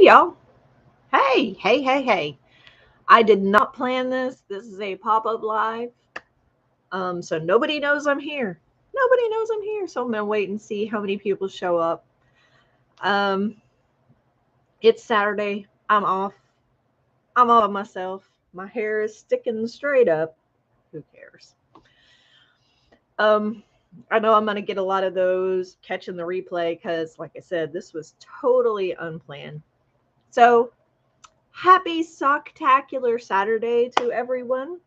y'all. Hey. I did not plan this. This is a pop-up live. So nobody knows I'm here. Nobody knows I'm here. So I'm gonna wait and see how many people show up. Um, it's Saturday. I'm off. I'm all by myself. My hair is sticking straight up. Who cares? Um, I know I'm gonna get a lot of those catching the replay because, like I said, this was totally unplanned. So happy Socktacular Saturday to everyone.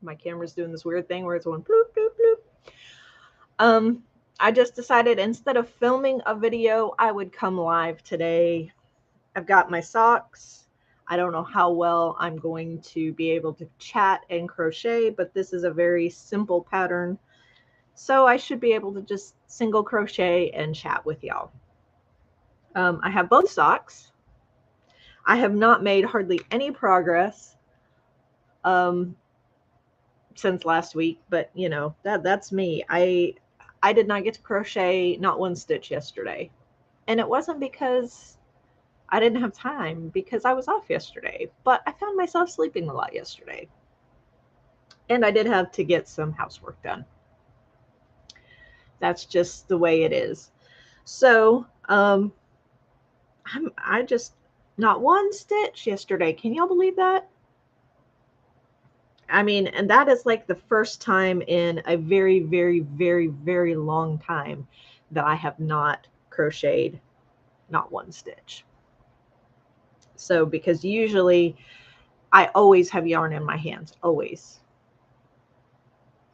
My camera's doing this weird thing where it's going bloop, bloop, bloop. I just decided instead of filming a video, I would come live today. I've got my socks. I don't know how well I'm going to be able to chat and crochet, but this is a very simple pattern. So I should be able to just single crochet and chat with y'all. I have both socks. I have not made hardly any progress since last week, but you know, that's me. I did not get to crochet not one stitch yesterday. And it wasn't because I didn't have time, because I was off yesterday, but I found myself sleeping a lot yesterday. And I did have to get some housework done. That's just the way it is. So, I just not one stitch yesterday. Can y'all believe that? I mean, and that is like the first time in a very long time that I have not crocheted not one stitch. So, because usually I always have yarn in my hands, always.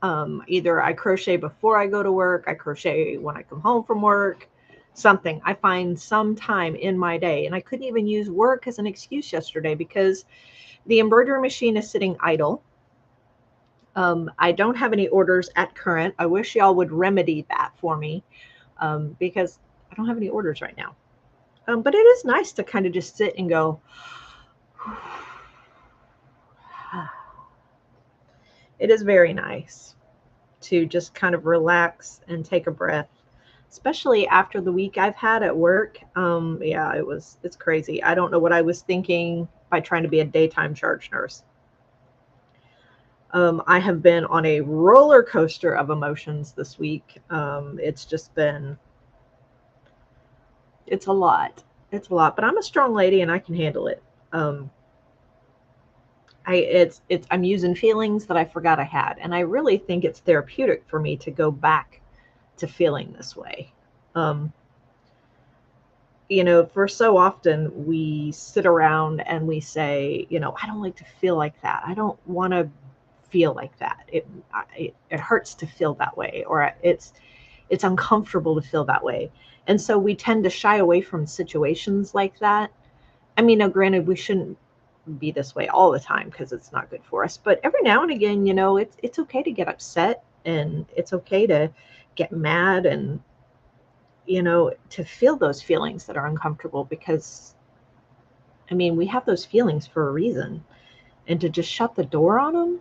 Either I crochet before I go to work, I crochet when I come home from work, something. I find some time in my day. And I couldn't even use work as an excuse yesterday because the embroidery machine is sitting idle. I don't have any orders at current. I wish y'all would remedy that for me because I don't have any orders right now. But it is nice to kind of just sit and go, it is very nice to just kind of relax and take a breath, especially after the week I've had at work. Yeah, it's crazy. I don't know what I was thinking by trying to be a daytime charge nurse. I have been on a roller coaster of emotions this week. It's just been, it's a lot. It's a lot, but I'm a strong lady and I can handle it. I'm using feelings that I forgot I had, and I really think it's therapeutic for me to go back to feeling this way. You know, for so often we sit around and we say, you know, I don't like to feel like that. I don't want to feel like that. It hurts to feel that way, or it's uncomfortable to feel that way. And so we tend to shy away from situations like that. I mean, now granted, we shouldn't be this way all the time because it's not good for us. But every now and again, you know, it's okay to get upset and it's okay to get mad and, you know, to feel those feelings that are uncomfortable because, I mean, we have those feelings for a reason. And to just shut the door on them,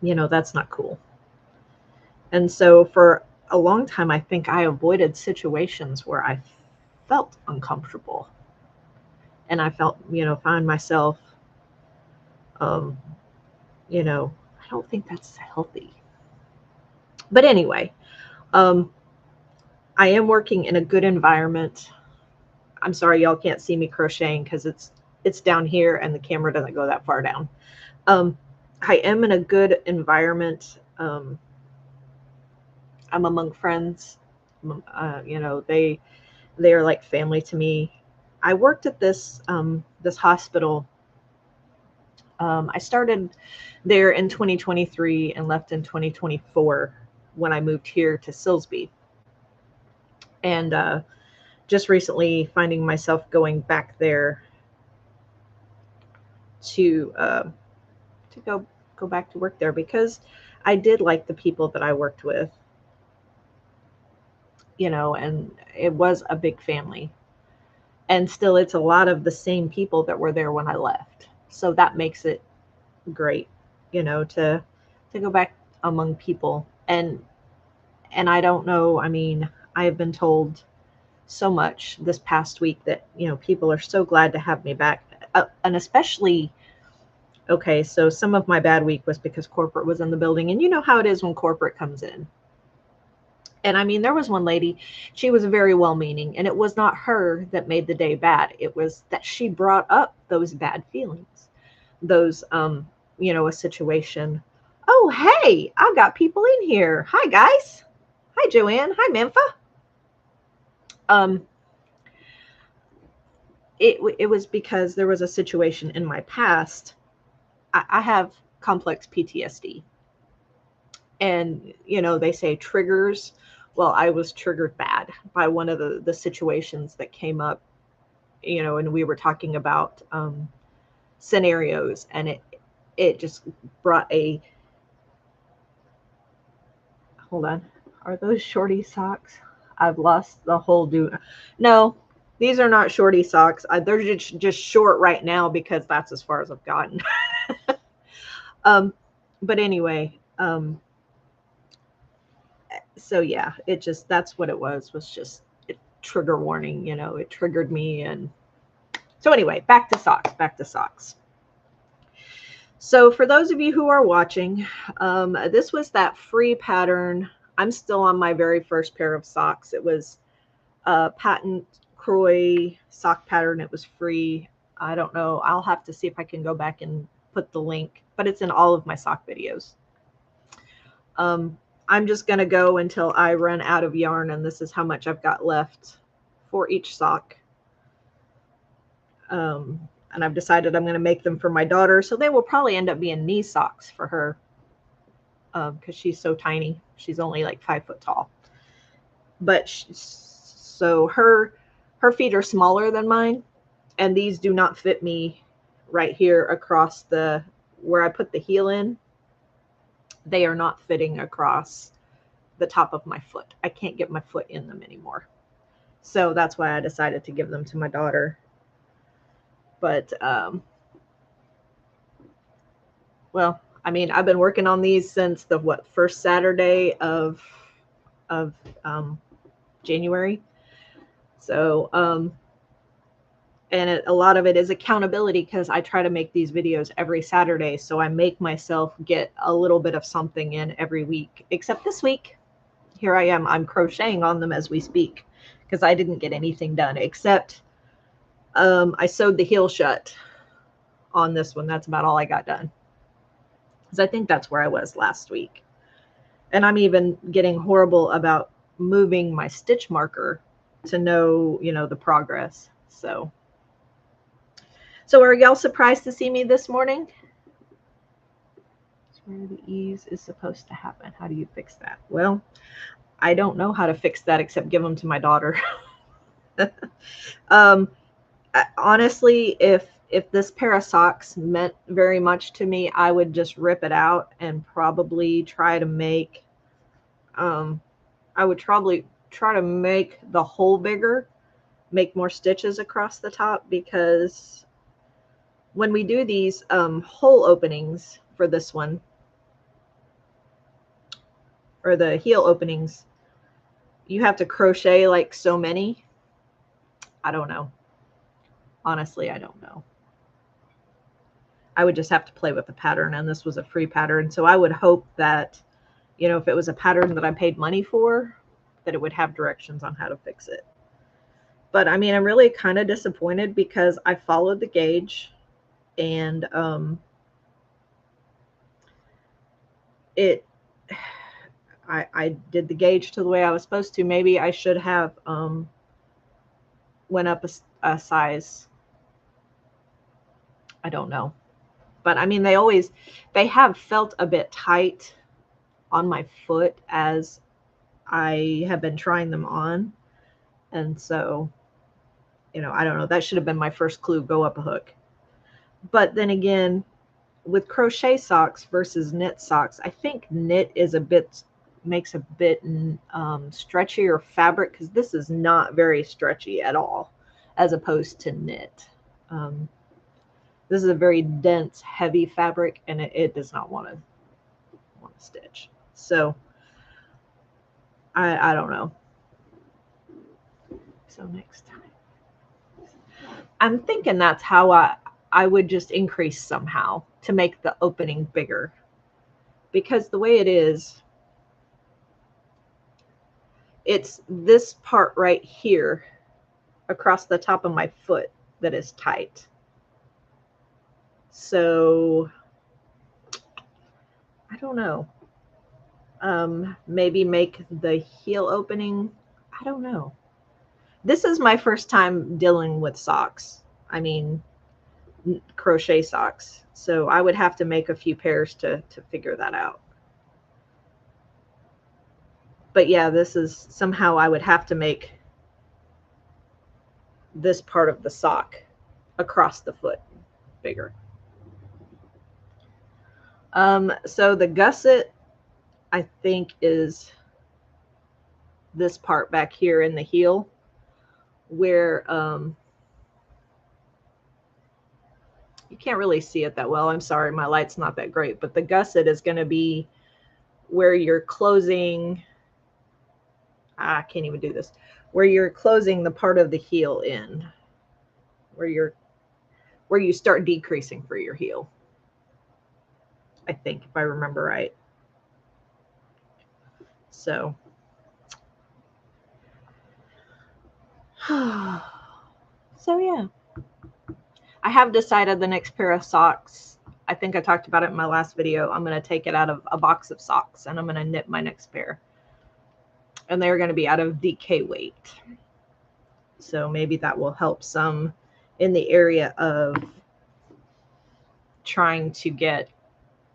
you know, that's not cool. And so for a long time, I think I avoided situations where I felt uncomfortable. And I felt, you know, find myself, um, you know, I don't think that's healthy. But anyway, I am working in a good environment. I'm sorry y'all can't see me crocheting because it's down here and the camera doesn't go that far down. I am in a good environment. I'm among friends. You know, they are like family to me. I worked at this this hospital. I started there in 2023 and left in 2024 when I moved here to Silsby. And just recently finding myself going back there to go back to work there because I did like the people that I worked with, you know, and it was a big family. And still it's a lot of the same people that were there when I left. So that makes it great, you know, to go back among people. And I don't know, I mean, I have been told so much this past week that, you know, people are so glad to have me back. And especially, okay, so some of my bad week was because corporate was in the building, and you know how it is when corporate comes in. And I mean, there was one lady, she was very well meaning, and it was not her that made the day bad. It was that she brought up those bad feelings, those, you know, a situation. Oh, hey, I've got people in here. Hi, guys. Hi, Joanne. Hi, Mempha. Um, it was because there was a situation in my past. I have complex PTSD, and you know they say triggers. Well, I was triggered bad by one of the situations that came up, you know, and we were talking about scenarios, and it just brought a, hold on, are those shorty socks? I've lost the whole no, these are not shorty socks. They're just short right now because that's as far as I've gotten. But anyway, so yeah, it just, that's what it was just it, trigger warning, you know, it triggered me. And so anyway, back to socks. So for those of you who are watching, this was that free pattern. I'm still on my very first pair of socks. It was a patent Croy sock pattern. It was free. I don't know. I'll have to see if I can go back and put the link, but it's in all of my sock videos. I'm just going to go until I run out of yarn, and this is how much I've got left for each sock. And I've decided I'm going to make them for my daughter, so they will probably end up being knee socks for her, because she's so tiny. She's only like 5 foot tall. But so her feet are smaller than mine, and these do not fit me right here across the, where I put the heel in. They are not fitting across the top of my foot. I can't get my foot in them anymore. So that's why I decided to give them to my daughter. But, well, I mean, I've been working on these since the, what, first Saturday of January. So, and a lot of it is accountability, because I try to make these videos every Saturday. So I make myself get a little bit of something in every week, except this week. Here I am. I'm crocheting on them as we speak, because I didn't get anything done except I sewed the heel shut on this one. That's about all I got done, because I think that's where I was last week. And I'm even getting horrible about moving my stitch marker to know, you know, the progress. So are y'all surprised to see me this morning? That's where the ease is supposed to happen. How do you fix that? Well, I don't know how to fix that except give them to my daughter. Honestly, if this pair of socks meant very much to me, I would just rip it out and probably try to make, I would probably try to make the hole bigger, make more stitches across the top, because when we do these hole openings for this one, or the heel openings, you have to crochet like so many. I don't know. Honestly, I don't know. I would just have to play with the pattern, and this was a free pattern. So I would hope that, you know, if it was a pattern that I paid money for, that it would have directions on how to fix it. But I mean, I'm really kind of disappointed because I followed the gauge, and I did the gauge to the way I was supposed to. Maybe I should have went up a size. I don't know. But I mean, they have felt a bit tight on my foot as I have been trying them on. And so, you know, I don't know. That should have been my first clue, go up a hook. But then again, with crochet socks versus knit socks, I think knit is makes a bit stretchier fabric, because this is not very stretchy at all, as opposed to knit. This is a very dense, heavy fabric, and it does not want to stitch. So I don't know. So next time. I'm thinking that's how I would just increase somehow to make the opening bigger. Because the way it is, it's this part right here across the top of my foot that is tight. So I don't know. Maybe make the heel opening. I don't know. This is my first time dealing with socks. I mean, crochet socks. So I would have to make a few pairs to figure that out. But yeah, this is somehow I would have to make this part of the sock across the foot bigger. So the gusset, I think, is this part back here in the heel where you can't really see it that well. I'm sorry, my light's not that great, but the gusset is going to be where you're closing. I can't even do this. Where you're closing the part of the heel in, where you start decreasing for your heel. I think, if I remember right. So yeah, I have decided the next pair of socks, I think I talked about it in my last video, I'm going to take it out of a box of socks and I'm going to knit my next pair. And they're going to be out of DK weight. So maybe that will help some in the area of trying to get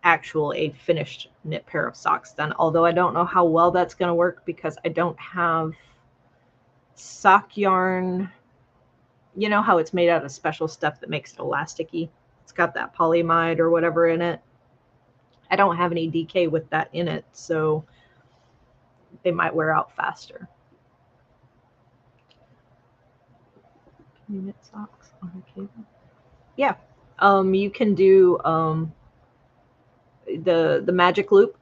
a finished knit pair of socks done. Although I don't know how well that's going to work because I don't have sock yarn. You know how it's made out of special stuff that makes it elasticy? It's got that polyamide or whatever in it. I don't have any DK with that in it, so they might wear out faster. Can you knit socks on a cable? Yeah. You can do the magic loop,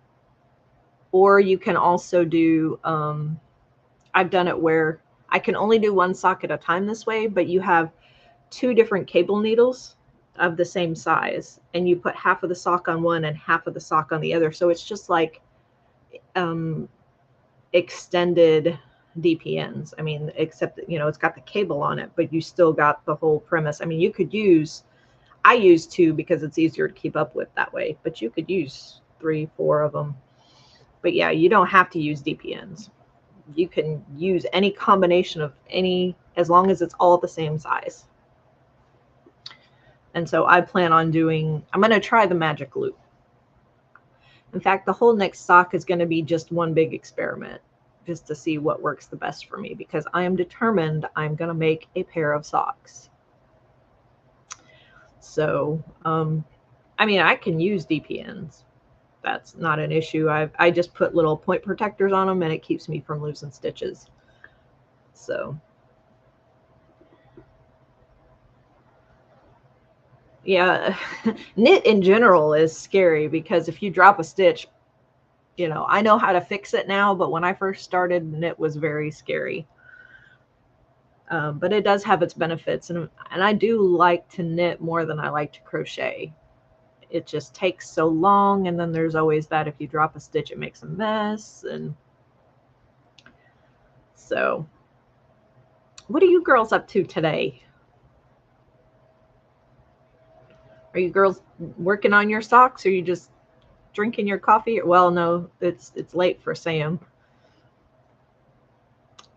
or you can also do I've done it where I can only do one sock at a time this way, but you have 2 different cable needles of the same size, and you put half of the sock on one and half of the sock on the other. So it's just like extended DPNs. I mean, except that, it's got the cable on it, but you still got the whole premise. I mean, you could I use 2 because it's easier to keep up with that way, but you could use 3, 4 of them. But yeah, you don't have to use DPNs. You can use any combination of any, as long as it's all the same size. And so I plan on I'm going to try the magic loop. In fact, the whole next sock is going to be just one big experiment, just to see what works the best for me, because I am determined I'm going to make a pair of socks. So, I mean, I can use DPNs. That's not an issue. I just put little point protectors on them and it keeps me from losing stitches. So yeah, knit in general is scary because if you drop a stitch, I know how to fix it now, but when I first started, knit was very scary. But it does have its benefits, and I do like to knit more than I like to crochet. It just takes so long, and then there's always that if you drop a stitch, it makes a mess. And so, what are you girls up to today? Are you girls working on your socks? Or are you just drinking your coffee? Well, no, it's late for Sam.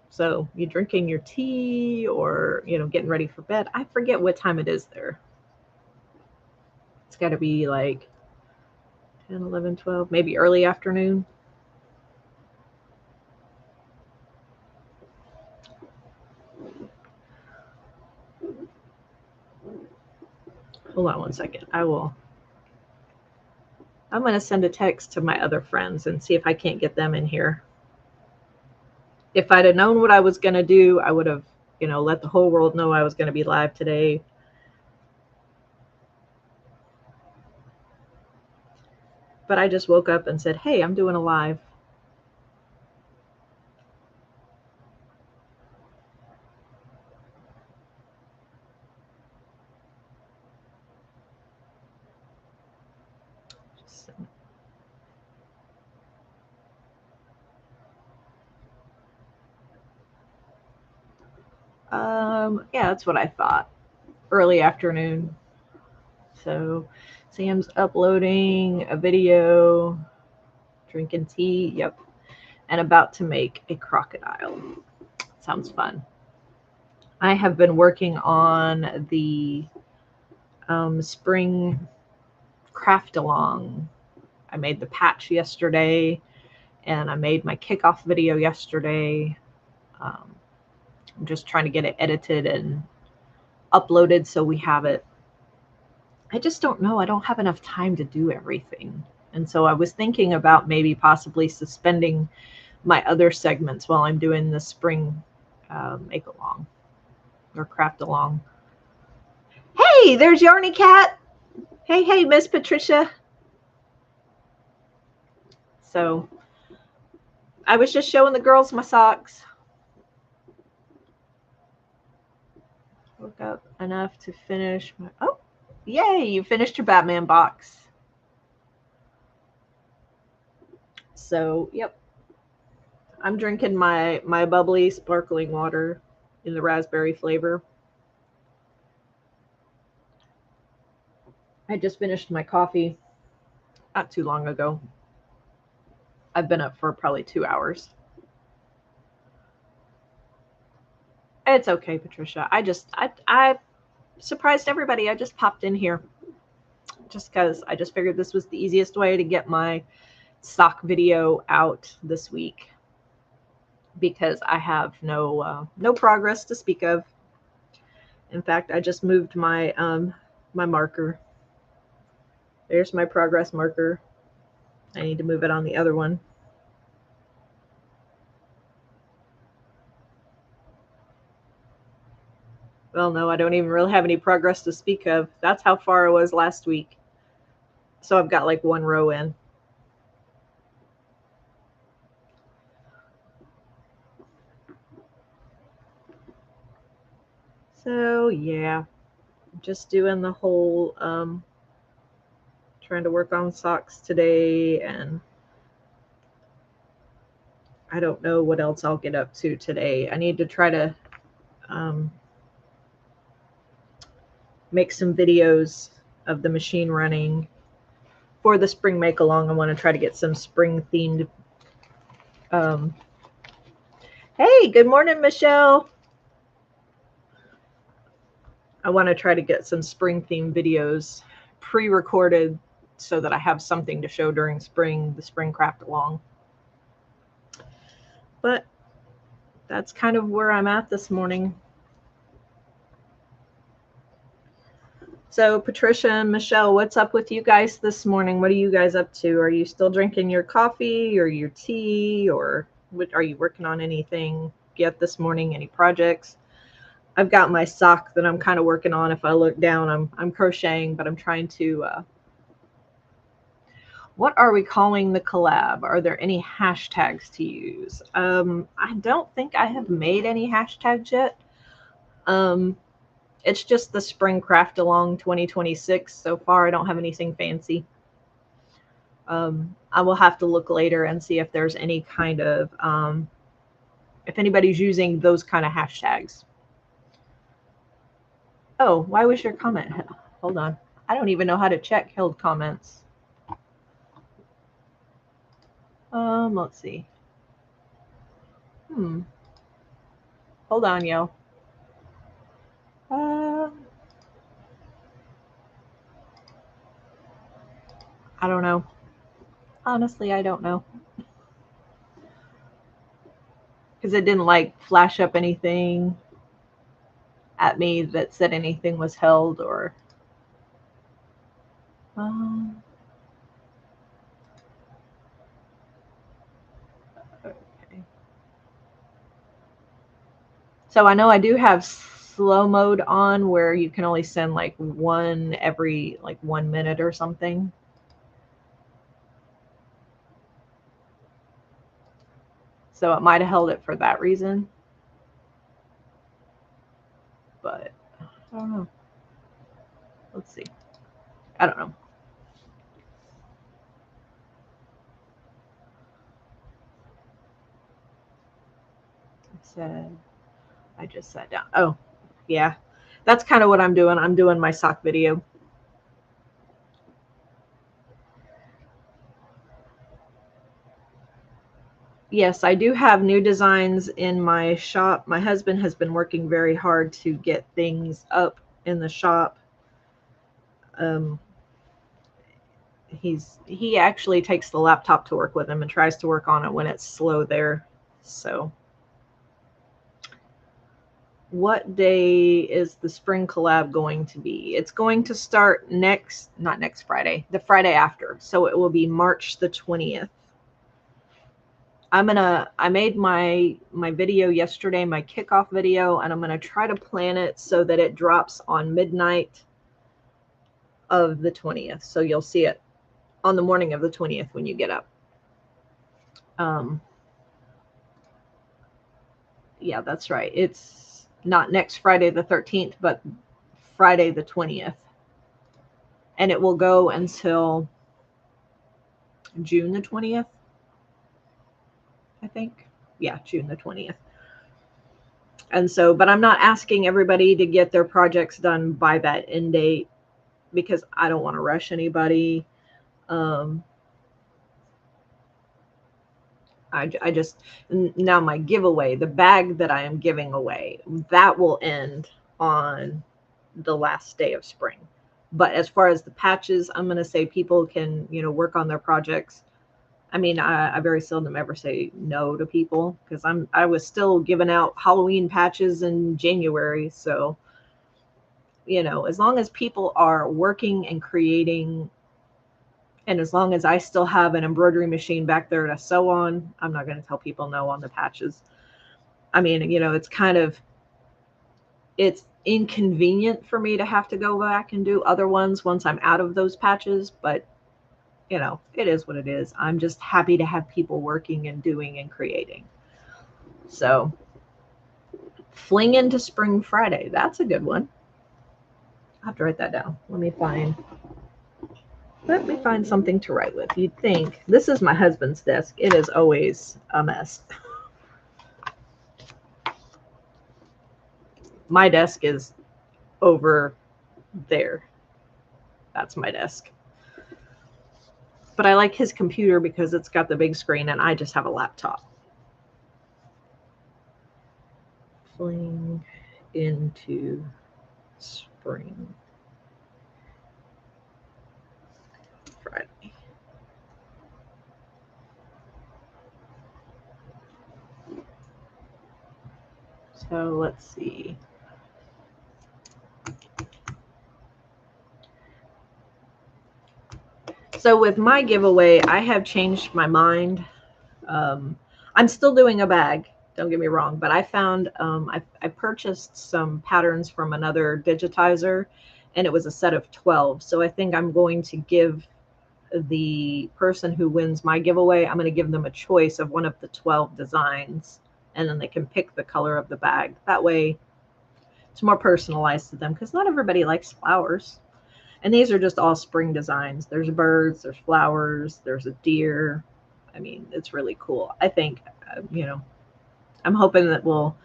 So you drinking your tea or, getting ready for bed? I forget what time it is there. It's got to be like 10, 11, 12, maybe early afternoon. Hold on one second. I'm going to send a text to my other friends and see if I can't get them in here. If I'd have known what I was going to do, I would have, let the whole world know I was going to be live today. But I just woke up and said, hey, I'm doing a live. Yeah, that's what I thought. Early afternoon. So Sam's uploading a video, drinking tea, yep, and about to make a crocodile. Sounds fun. I have been working on the spring craft along. I made the patch yesterday, and I made my kickoff video yesterday. I'm just trying to get it edited and uploaded so we have it. I just don't know. I don't have enough time to do everything. And so I was thinking about maybe possibly suspending my other segments while I'm doing the spring make along or craft along. Hey, there's Yarny Cat. Hey, Miss Patricia. So I was just showing the girls my socks. Woke up enough to finish my, oh, yay, you finished your Batman box. So, yep. I'm drinking my bubbly sparkling water in the raspberry flavor. I just finished my coffee not too long ago. I've been up for probably 2 hours. It's okay, Patricia. I surprised everybody. I just popped in here just because I just figured this was the easiest way to get my sock video out this week, because I have no progress to speak of. In fact, I just moved my my marker. There's my progress marker. I need to move it on the other one. Well, no, I don't even really have any progress to speak of. That's how far I was last week. So I've got like one row in. So yeah, just doing the whole trying to work on socks today, and I don't know what else I'll get up to today. I need to try to make some videos of the machine running for the spring make along. I want to try to get some spring themed. Hey, good morning, Michelle. I want to try to get some spring themed videos pre-recorded so that I have something to show during spring, the spring craft along. But that's kind of where I'm at this morning. So Patricia and Michelle, what's up with you guys this morning? What are you guys up to? Are you still drinking your coffee or your tea, or what, are you working on anything yet this morning? Any projects? I've got my sock that I'm kind of working on. If I look down, I'm crocheting, but I'm trying to what are we calling the collab? Are there any hashtags to use? I don't think I have made any hashtags yet. It's just the Spring Craft Along 2026. So far, I don't have anything fancy. I will have to look later and see if there's any kind of, if anybody's using those kind of hashtags. Oh, why was your comment? Hold on. I don't even know how to check held comments. Let's see. Hold on, yo. I don't know. Honestly, I don't know. Because it didn't like flash up anything at me that said anything was held or. Okay. So I know I do have slow mode on where you can only send like one every like 1 minute or something. So it might have held it for that reason. But I don't know. Let's see. I don't know. It said I just sat down. Oh, yeah. That's kind of what I'm doing. I'm doing my sock video. Yes, I do have new designs in my shop. My husband has been working very hard to get things up in the shop. He actually takes the laptop to work with him and tries to work on it when it's slow there. So what day is the spring collab going to be? It's going to start not next Friday, the Friday after. So it will be March the 20th. I made my video yesterday, my kickoff video, and I'm gonna try to plan it so that it drops on midnight of the 20th. So you'll see it on the morning of the 20th when you get up. Yeah, that's right. It's not next Friday the 13th, but Friday the 20th. And it will go until June the 20th, I think. Yeah, June the 20th. And so, but I'm not asking everybody to get their projects done by that end date because I don't want to rush anybody. I just, now my giveaway, the bag that I am giving away, that will end on the last day of spring. But as far as the patches, I'm going to say people can, work on their projects. I mean, I very seldom ever say no to people because I was still giving out Halloween patches in January. So, as long as people are working and creating, and as long as I still have an embroidery machine back there to sew on, I'm not going to tell people no on the patches. I mean, it's inconvenient for me to have to go back and do other ones once I'm out of those patches, but it is what it is. I'm just happy to have people working and doing and creating. So fling into Spring Friday. That's a good one. I have to write that down. Let me find something to write with. You'd think, this is my husband's desk. It is always a mess. My desk is over there. That's my desk. But I like his computer because it's got the big screen and I just have a laptop. Fling into Spring Friday. So let's see. So with my giveaway, I have changed my mind. I'm still doing a bag, don't get me wrong, but I found, I purchased some patterns from another digitizer and it was a set of 12. So I think I'm going to give the person who wins my giveaway, I'm going to give them a choice of one of the 12 designs and then they can pick the color of the bag. That way it's more personalized to them because not everybody likes flowers. And these are just all spring designs. There's birds, there's flowers, there's a deer. I mean, it's really cool. I think, I'm hoping that we'll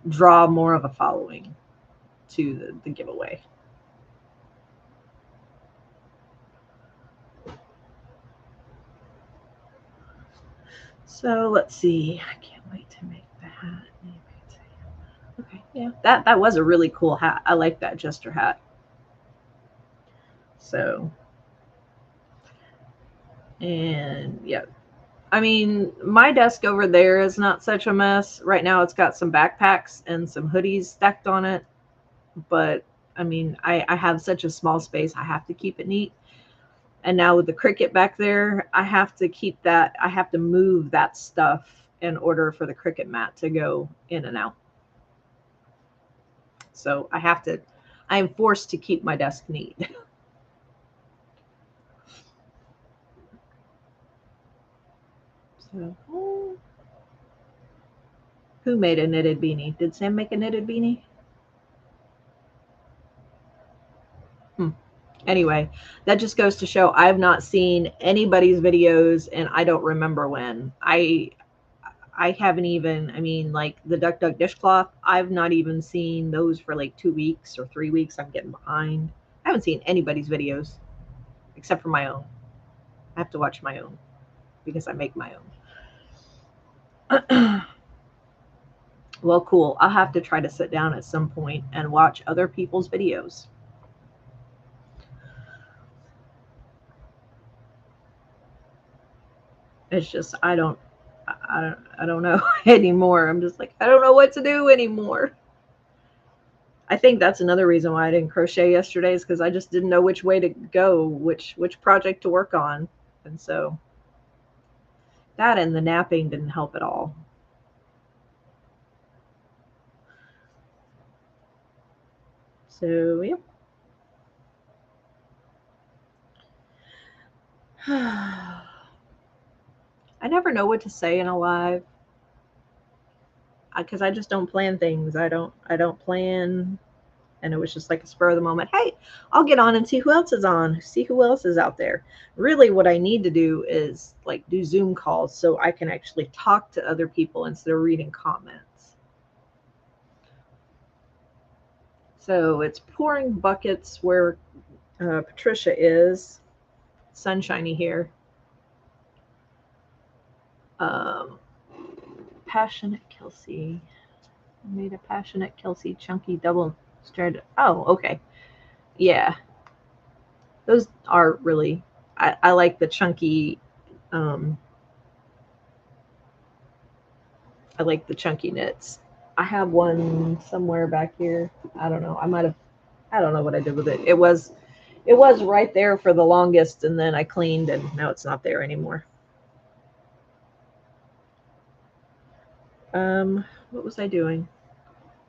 draw more of a following to the giveaway. So let's see. I can't wait to make the hat. Okay, yeah, that was a really cool hat. I like that jester hat. So, and yeah, I mean, my desk over there is not such a mess. Right now it's got some backpacks and some hoodies stacked on it. But I mean, I have such a small space. I have to keep it neat. And now with the Cricut back there, I have to keep that. I have to move that stuff in order for the Cricut mat to go in and out. So I am forced to keep my desk neat. So, who made a knitted beanie? Did Sam make a knitted beanie? Anyway, that just goes to show I've not seen anybody's videos and I don't remember when. I I haven't even, I mean, like the Duck Duck dishcloth, I've not even seen those for like 2 weeks or 3 weeks. I'm getting behind. I haven't seen anybody's videos except for my own. I have to watch my own because I make my own. Well, cool. I'll have to try to sit down at some point and watch other people's videos. It's just I don't know anymore. I'm just like I don't know what to do anymore. I think that's another reason why I didn't crochet yesterday is because I just didn't know which way to go, which project to work on, and so that and the napping didn't help at all. So yeah. I never know what to say in a live because I just don't plan things. I don't plan, and it was just like a spur of the moment. Hey, I'll get on and see who else is on, see who else is out there. Really, what I need to do is like do Zoom calls so I can actually talk to other people instead of reading comments. So it's pouring buckets where Patricia is. Sunshiny here. Um, Passionate Kelsey. I made a Passionate Kelsey chunky double strand. Oh, okay. Yeah. Those are really, I like the chunky, um, I like the chunky knits. I have one somewhere back here. I don't know. I don't know what I did with it. It was right there for the longest, and then I cleaned, and now it's not there anymore. What was I doing?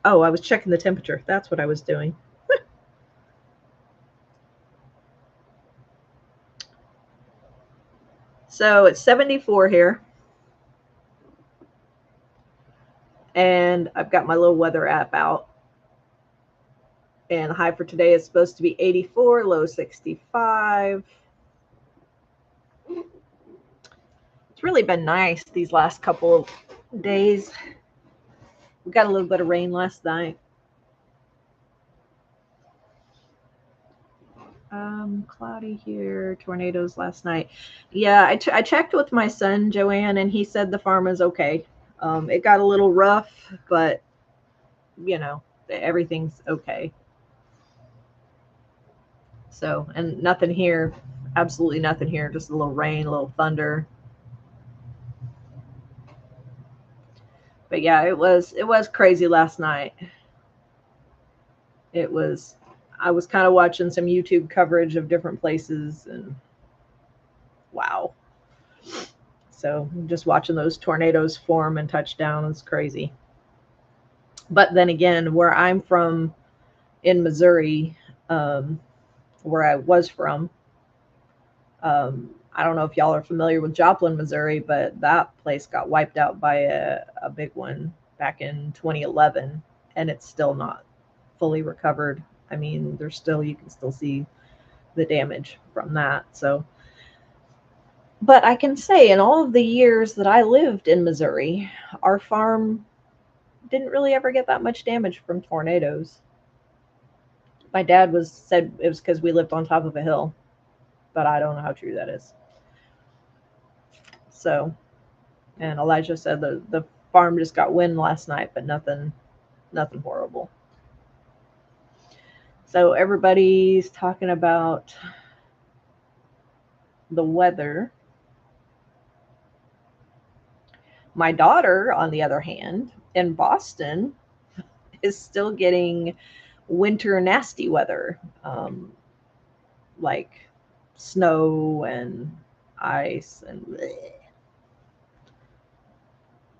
Oh, I was checking the temperature. That's what I was doing. So it's 74 here. And I've got my little weather app out. And the high for today is supposed to be 84, low 65. It's really been nice these last couple of days. We got a little bit of rain last night. Cloudy here, tornadoes last night. Yeah, I checked with my son, Joanne, and he said the farm is okay. It got a little rough, but, you know, everything's okay. So, and nothing here, absolutely nothing here, just a little rain, a little thunder. But yeah, it was crazy last night. It was, I was kind of watching some YouTube coverage of different places, and wow. So just watching those tornadoes form and touch down is crazy. But then again, where I'm from in Missouri, where I was from, I don't know if y'all are familiar with Joplin, Missouri, but that place got wiped out by a big one back in 2011, and it's still not fully recovered. I mean, there's still, you can still see the damage from that. So, but I can say in all of the years that I lived in Missouri, our farm didn't really ever get that much damage from tornadoes. My dad said it was because we lived on top of a hill, but I don't know how true that is. So, and Elijah said the farm just got wind last night, but nothing horrible. So everybody's talking about the weather. My daughter, on the other hand, in Boston, is still getting winter nasty weather, like snow and ice and bleh.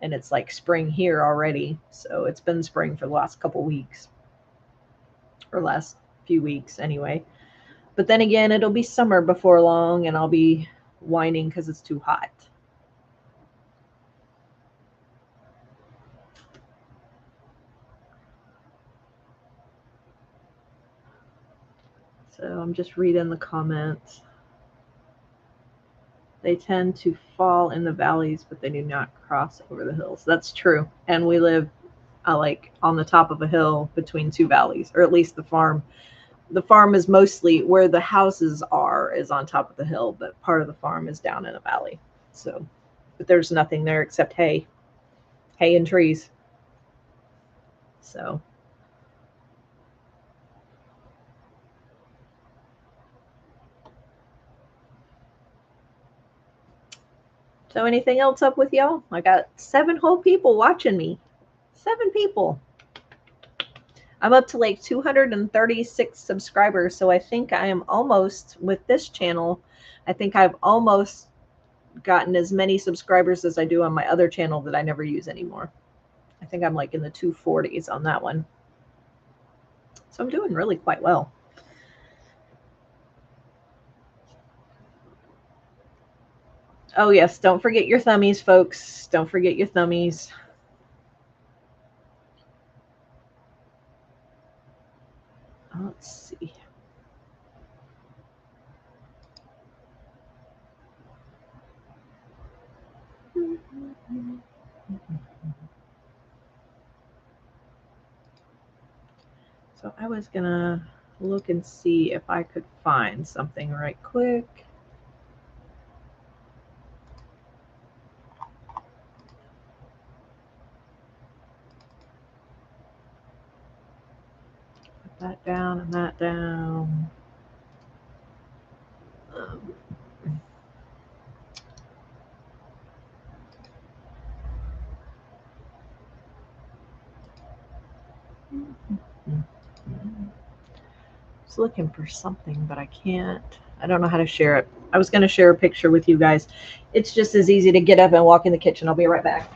And it's like spring here already. So it's been spring for the last couple weeks, or last few weeks anyway. But then again, it'll be summer before long, and I'll be whining because it's too hot. So I'm just reading the comments. They tend to fall in the valleys, but they do not cross over the hills. That's true. And we live like on the top of a hill between two valleys, or at least the farm. The farm is mostly where the houses are is on top of the hill, but part of the farm is down in a valley. So, but there's nothing there except hay and trees. So, anything else up with y'all? I got 7 whole people watching me. 7 people. I'm up to like 236 subscribers, so I think I am almost, with this channel, I think I've almost gotten as many subscribers as I do on my other channel that I never use anymore. I think I'm like in the 240s on that one. So I'm doing really quite well. Oh yes, don't forget your thummies, folks. Don't forget your thummies. Let's see. So I was gonna look and see if I could find something right quick. Put that down and that down. I was looking for something, but I can't. I don't know how to share it. I was going to share a picture with you guys. It's just as easy to get up and walk in the kitchen. I'll be right back.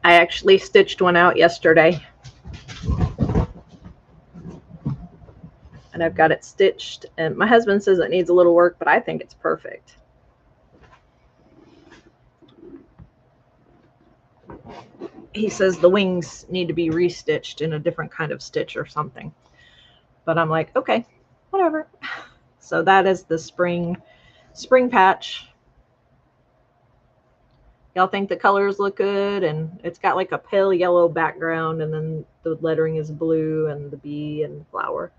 I actually stitched one out yesterday. And I've got it stitched. And my husband says it needs a little work, but I think it's perfect. He says the wings need to be restitched in a different kind of stitch or something. But I'm like, okay, whatever. So that is the spring patch. Y'all think the colors look good? And it's got like a pale yellow background, and then the lettering is blue, and the bee and flower.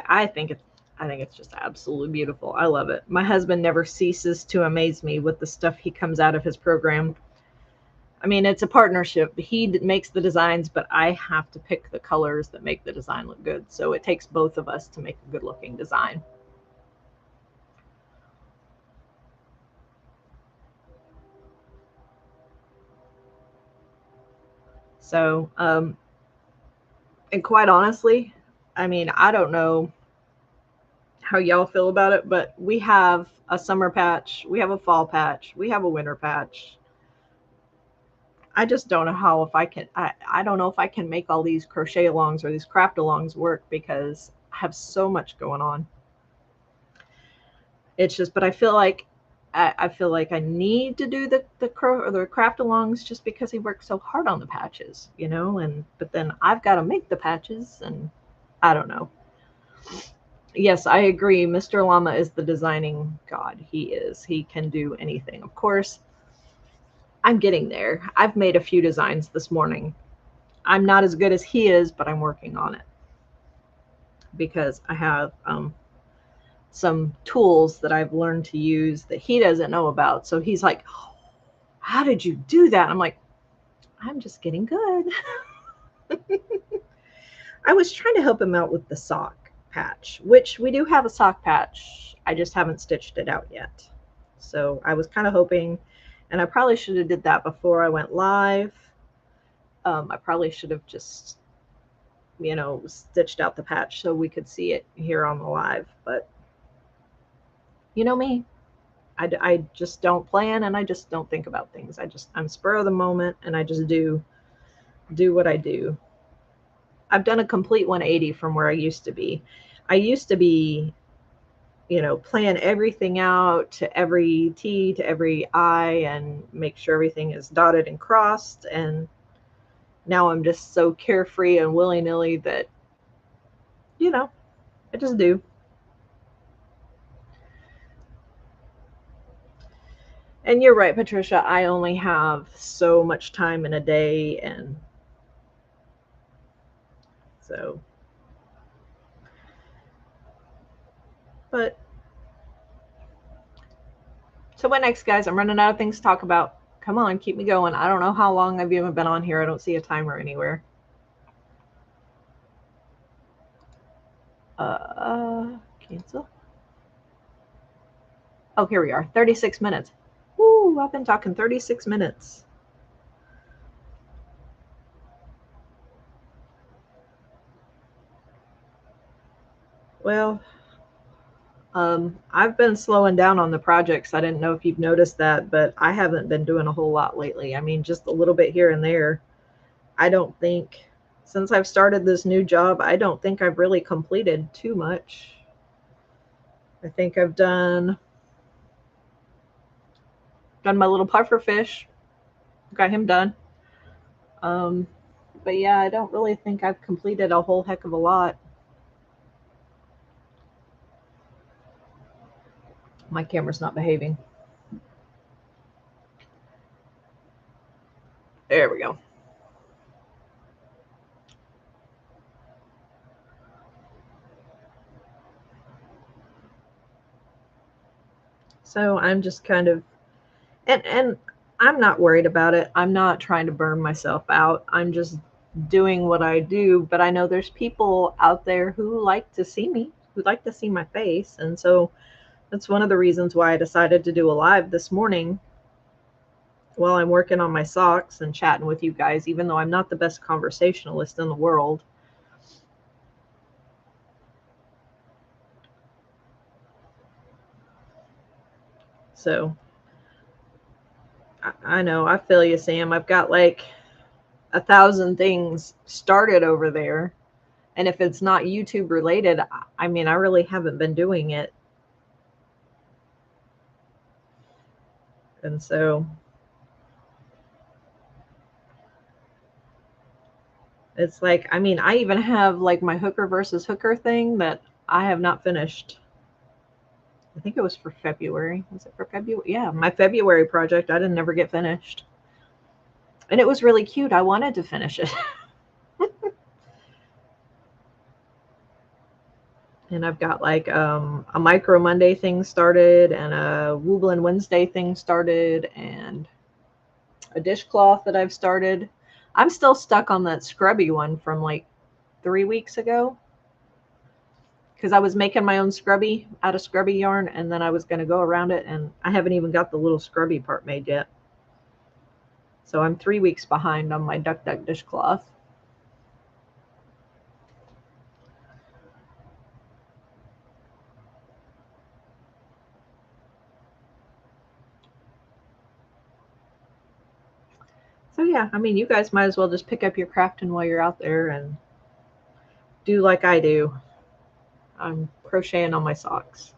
I think it's just absolutely beautiful. I love it. My husband never ceases to amaze me with the stuff he comes out of his program. I mean, it's a partnership. He makes the designs, but I have to pick the colors that make the design look good. So it takes both of us to make a good looking design. So, and quite honestly, I mean, I don't know how y'all feel about it, but we have a summer patch, we have a fall patch, we have a winter patch. I just don't know how, if I can, I don't know if I can make all these crochet alongs or these craft alongs work, because I have so much going on. It's just, but I feel like I need to do the craft alongs just because he works so hard on the patches, you know, and but then I've got to make the patches, and I don't know. Yes, I agree. Mr. Llama is the designing god. He is. He can do anything. Of course, I'm getting there. I've made a few designs this morning. I'm not as good as he is, but I'm working on it because I have some tools that I've learned to use that he doesn't know about. So he's like, oh, how did you do that? I'm like, I'm just getting good. I was trying to help him out with the sock patch, which we do have a sock patch. I just haven't stitched it out yet. So I was kind of hoping, and I probably should have did that before I went live. I probably should have just stitched out the patch so we could see it here on the live. But you know me, I just don't plan, and I just don't think about things. I'm spur of the moment, and I just do what I do. I've done a complete 180 from where I used to be. I used to be, plan everything out to every T, to every I, and make sure everything is dotted and crossed. And now I'm just so carefree and willy-nilly that, I just do. And you're right, Patricia. I only have so much time in a day, and so, but so what next, guys? I'm running out of things to talk about. Come on, keep me going. I don't know how long I've even been on here. I don't see a timer anywhere. Cancel. Oh, here we are. 36 minutes. Woo, I've been talking 36 minutes. Well, I've been slowing down on the projects. I didn't know if you've noticed that, but I haven't been doing a whole lot lately. I mean, just a little bit here and there. I don't think, since I've started this new job, I don't think I've really completed too much. I think I've done my little puffer fish. Got him done. But yeah, I don't really think I've completed a whole heck of a lot. My camera's not behaving. There we go. So I'm just kind of, and I'm not worried about it. I'm not trying to burn myself out. I'm just doing what I do. But I know there's people out there who like to see me, who like to see my face. And so that's one of the reasons why I decided to do a live this morning while I'm working on my socks and chatting with you guys, even though I'm not the best conversationalist in the world. So I know, I feel you, Sam. I've got like 1,000 things started over there. And if it's not YouTube related, I mean, I really haven't been doing it. And so it's like, I mean, I even have like my hooker versus hooker thing that I have not finished. I think it was for February. Was it for February? Yeah, my February project, I didn't never get finished. And it was really cute. I wanted to finish it. And I've got like a Micro Monday thing started, and a Wooblin Wednesday thing started, and a dishcloth that I've started. I'm still stuck on that scrubby one from like 3 weeks ago, because I was making my own scrubby out of scrubby yarn, and then I was going to go around it, and I haven't even got the little scrubby part made yet. So I'm 3 weeks behind on my Duck Duck dishcloth. So yeah, I mean, you guys might as well just pick up your crafting while you're out there and do like I do. I'm crocheting on my socks.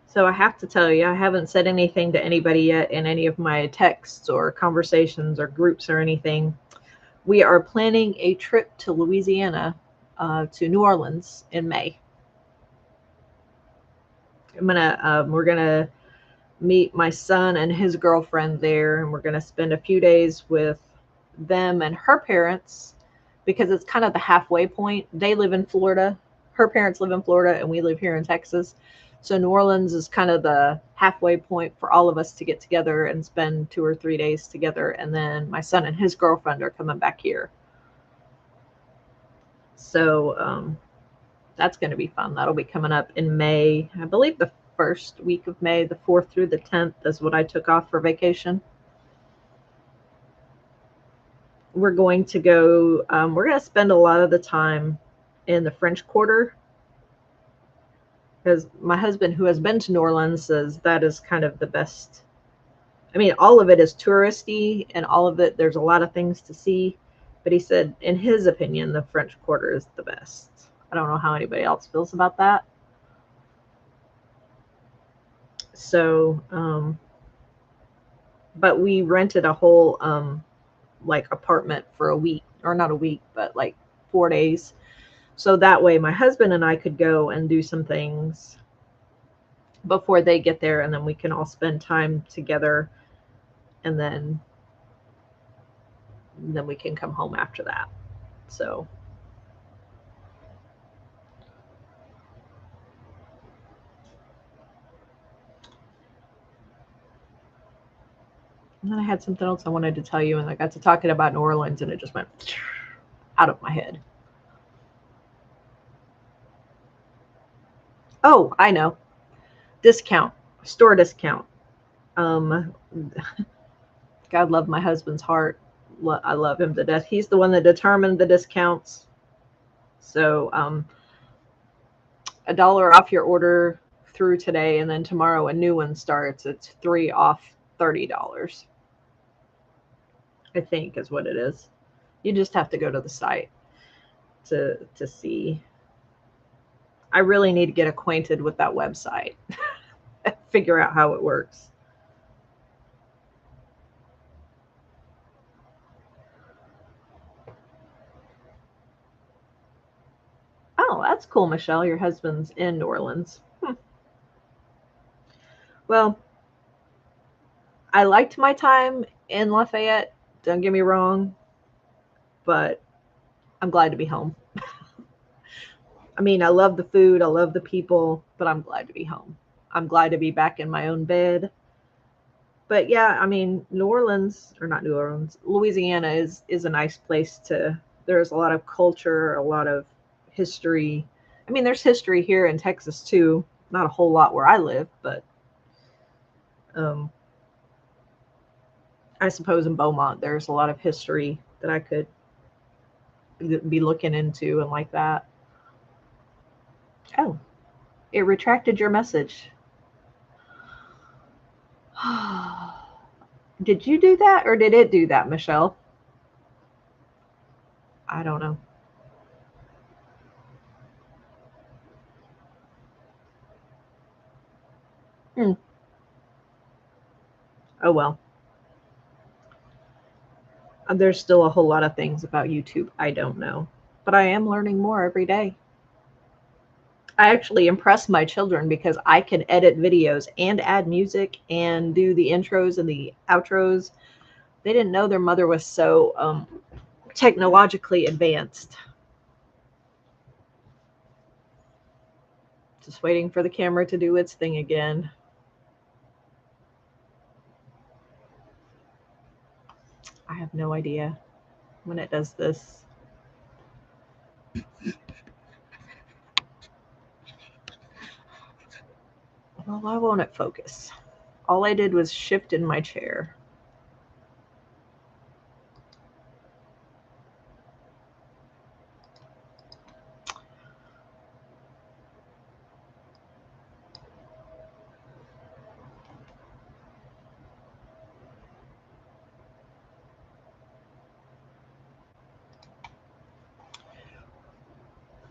So I have to tell you, I haven't said anything to anybody yet in any of my texts or conversations or groups or anything. We are planning a trip to Louisiana, to New Orleans in May. We're gonna meet my son and his girlfriend there, and we're gonna spend a few days with them and her parents, because it's kind of the halfway point. They live in Florida, her parents live in Florida, and we live here in Texas. So New Orleans is kind of the halfway point for all of us to get together and spend 2 or 3 days together. And then my son and his girlfriend are coming back here. So that's going to be fun. That'll be coming up in May. I believe the first week of May, the 4th through the 10th is what I took off for vacation. We're going to go, we're going to spend a lot of the time in the French Quarter, because my husband, who has been to New Orleans, says that is kind of the best. I mean, all of it is touristy and all of it, there's a lot of things to see. But he said, in his opinion, the French Quarter is the best. I don't know how anybody else feels about that. So, but we rented a whole, like apartment for a week, or not a week, but like 4 days. So that way my husband and I could go and do some things before they get there, and then we can all spend time together, and then we can come home after that. So and then I had something else I wanted to tell you, and I got to talking about New Orleans and it just went out of my head. Oh, I know. Discount, store discount. God love my husband's heart. I love him to death. He's the one that determined the discounts. So $1 off your order through today, and then tomorrow a new one starts. It's 3 off $30. I think is what it is. You just have to go to the site to see. I really need to get acquainted with that website. Figure out how it works. Oh, that's cool, Michelle. Your husband's in New Orleans. Well, I liked my time in Lafayette. Don't get me wrong, but I'm glad to be home. I mean, I love the food, I love the people, but I'm glad to be home. I'm glad to be back in my own bed. But yeah, I mean, New Orleans, or not New Orleans, Louisiana is a nice place to. There's a lot of culture, a lot of history. I mean, there's history here in Texas too. Not a whole lot where I live, but I suppose in Beaumont there's a lot of history that I could be looking into and like that. Oh, it retracted your message. Did you do that or did it do that, Michelle? I don't know. Hmm. Oh well. There's still a whole lot of things about YouTube I don't know, but I am learning more every day. I actually impress my children because I can edit videos and add music and do the intros and the outros. They didn't know their mother was so technologically advanced. Just waiting for the camera to do its thing again. I have no idea when it does this. Well, why won't it focus? All I did was shift in my chair.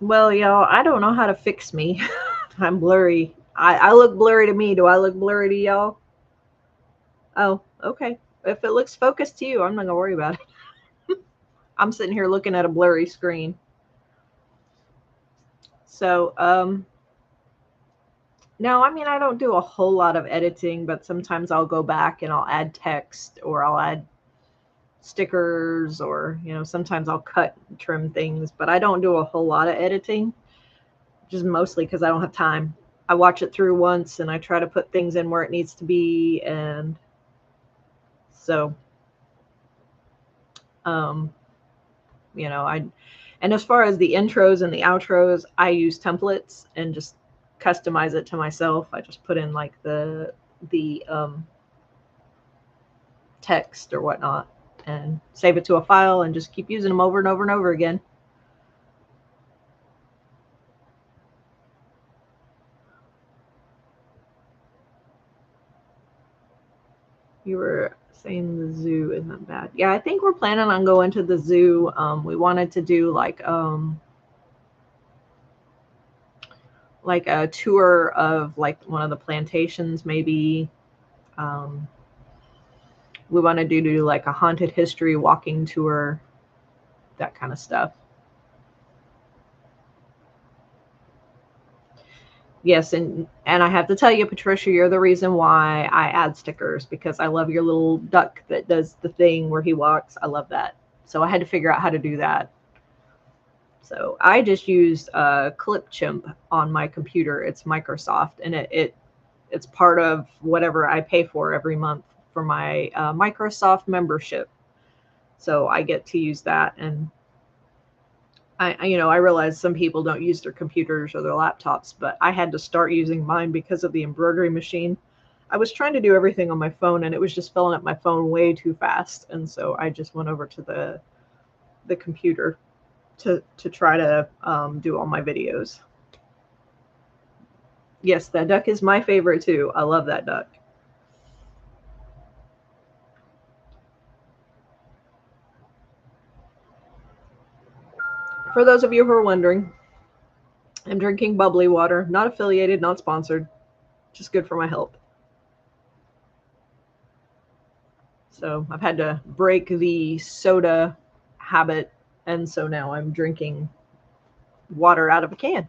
Well, y'all, I don't know how to fix me. I'm blurry. I look blurry to me. Do I look blurry to y'all? Oh, okay. If it looks focused to you, I'm not going to worry about it. I'm sitting here looking at a blurry screen. So, no, I mean, I don't do a whole lot of editing, but sometimes I'll go back and I'll add text or I'll add stickers, or, sometimes I'll cut and trim things, but I don't do a whole lot of editing, just mostly because I don't have time. I watch it through once and I try to put things in where it needs to be. And so, I And as far as the intros and the outros, I use templates and just customize it to myself. I just put in like the text or whatnot and save it to a file and just keep using them over and over and over again. You were saying the zoo isn't bad. Yeah, I think we're planning on going to the zoo. We wanted to do like a tour of like one of the plantations, maybe. We want to do like a haunted history walking tour, that kind of stuff. Yes, and I have to tell you, Patricia, you're the reason why I add stickers, because I love your little duck that does the thing where he walks. I love that. So I had to figure out how to do that. So I just used Clipchamp on my computer. It's Microsoft, and it's part of whatever I pay for every month for my Microsoft membership. So I get to use that. And I realize some people don't use their computers or their laptops, but I had to start using mine because of the embroidery machine. I was trying to do everything on my phone, and it was just filling up my phone way too fast. And so I just went over to the computer to try to do all my videos. Yes, that duck is my favorite too. I love that duck. For those of you who are wondering, I'm drinking bubbly water, not affiliated, not sponsored, just good for my health. So I've had to break the soda habit, and so now I'm drinking water out of a can.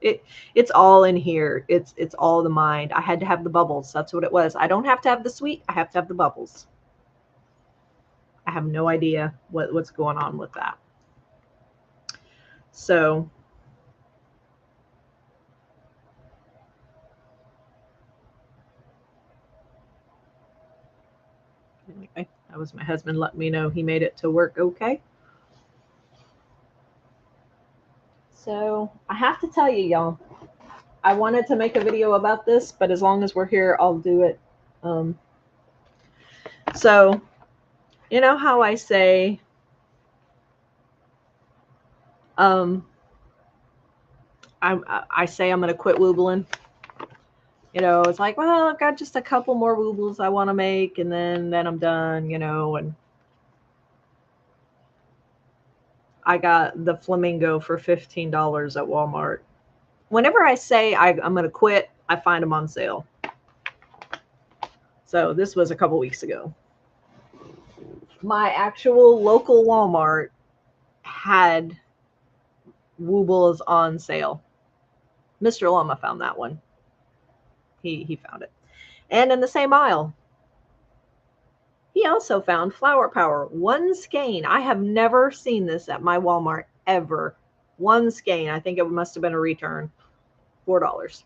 It's all in here. It's all the mind. I had to have the bubbles. That's what it was. I don't have to have the sweet. I have to have the bubbles. I have no idea what's going on with that. So anyway, that was my husband letting me know he made it to work okay. So I have to tell you, y'all, I wanted to make a video about this, but as long as we're here, I'll do it. So you know how I say, I say I'm going to quit woobling. It's like, well, I've got just a couple more woobles I want to make, and then I'm done, and I got the flamingo for $15 at Walmart. Whenever I say I'm going to quit, I find them on sale. So this was a couple weeks ago. My actual local Walmart had woobles on sale. Mr. Llama found that one. He found it. And in the same aisle, he also found Flower Power. One skein. I have never seen this at my Walmart ever. One skein. I think it must have been a return. $4.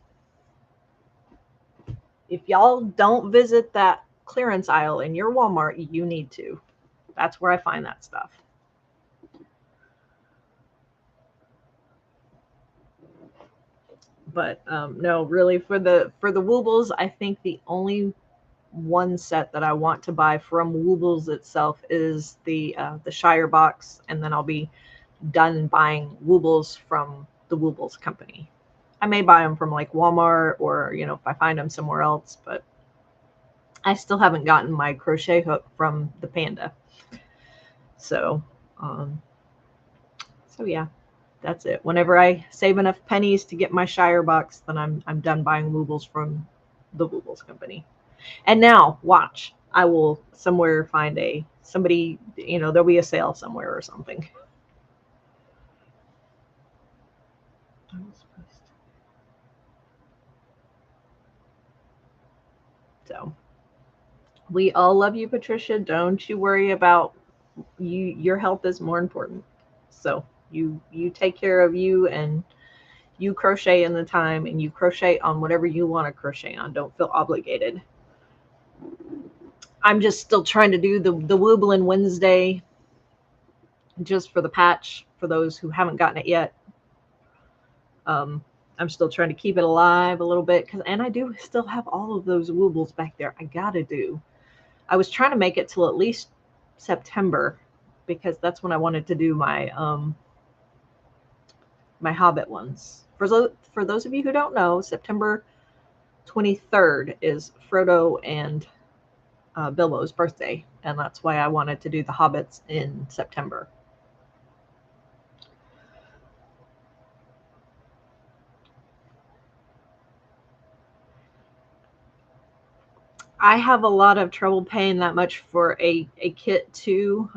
If y'all don't visit that clearance aisle in your Walmart, you need to. That's where I find that stuff. But no, really, for the woobles, I think the only one set that I want to buy from Woobles itself is the Shire box, and then I'll be done buying Woobles from the Woobles company. I may buy them from like Walmart, or if I find them somewhere else, but I still haven't gotten my crochet hook from the Panda. So yeah, that's it. Whenever I save enough pennies to get my Shire box, then I'm done buying Woobles from the Woobles company. And now watch, I will somewhere find somebody, there'll be a sale somewhere or something. So we all love you, Patricia. Don't you worry about you. Your health is more important. So you take care of you, and you crochet in the time, and you crochet on whatever you want to crochet on. Don't feel obligated. I'm just still trying to do the Wooblin' Wednesday just for the patch, for those who haven't gotten it yet. I'm still trying to keep it alive a little bit, and I do still have all of those woobles back there. I gotta do. I was trying to make it till at least September, because that's when I wanted to do my my Hobbit ones. For those of you who don't know, September 23rd is Frodo and Bilbo's birthday, and that's why I wanted to do the Hobbits in September. I have a lot of trouble paying that much for a kit too.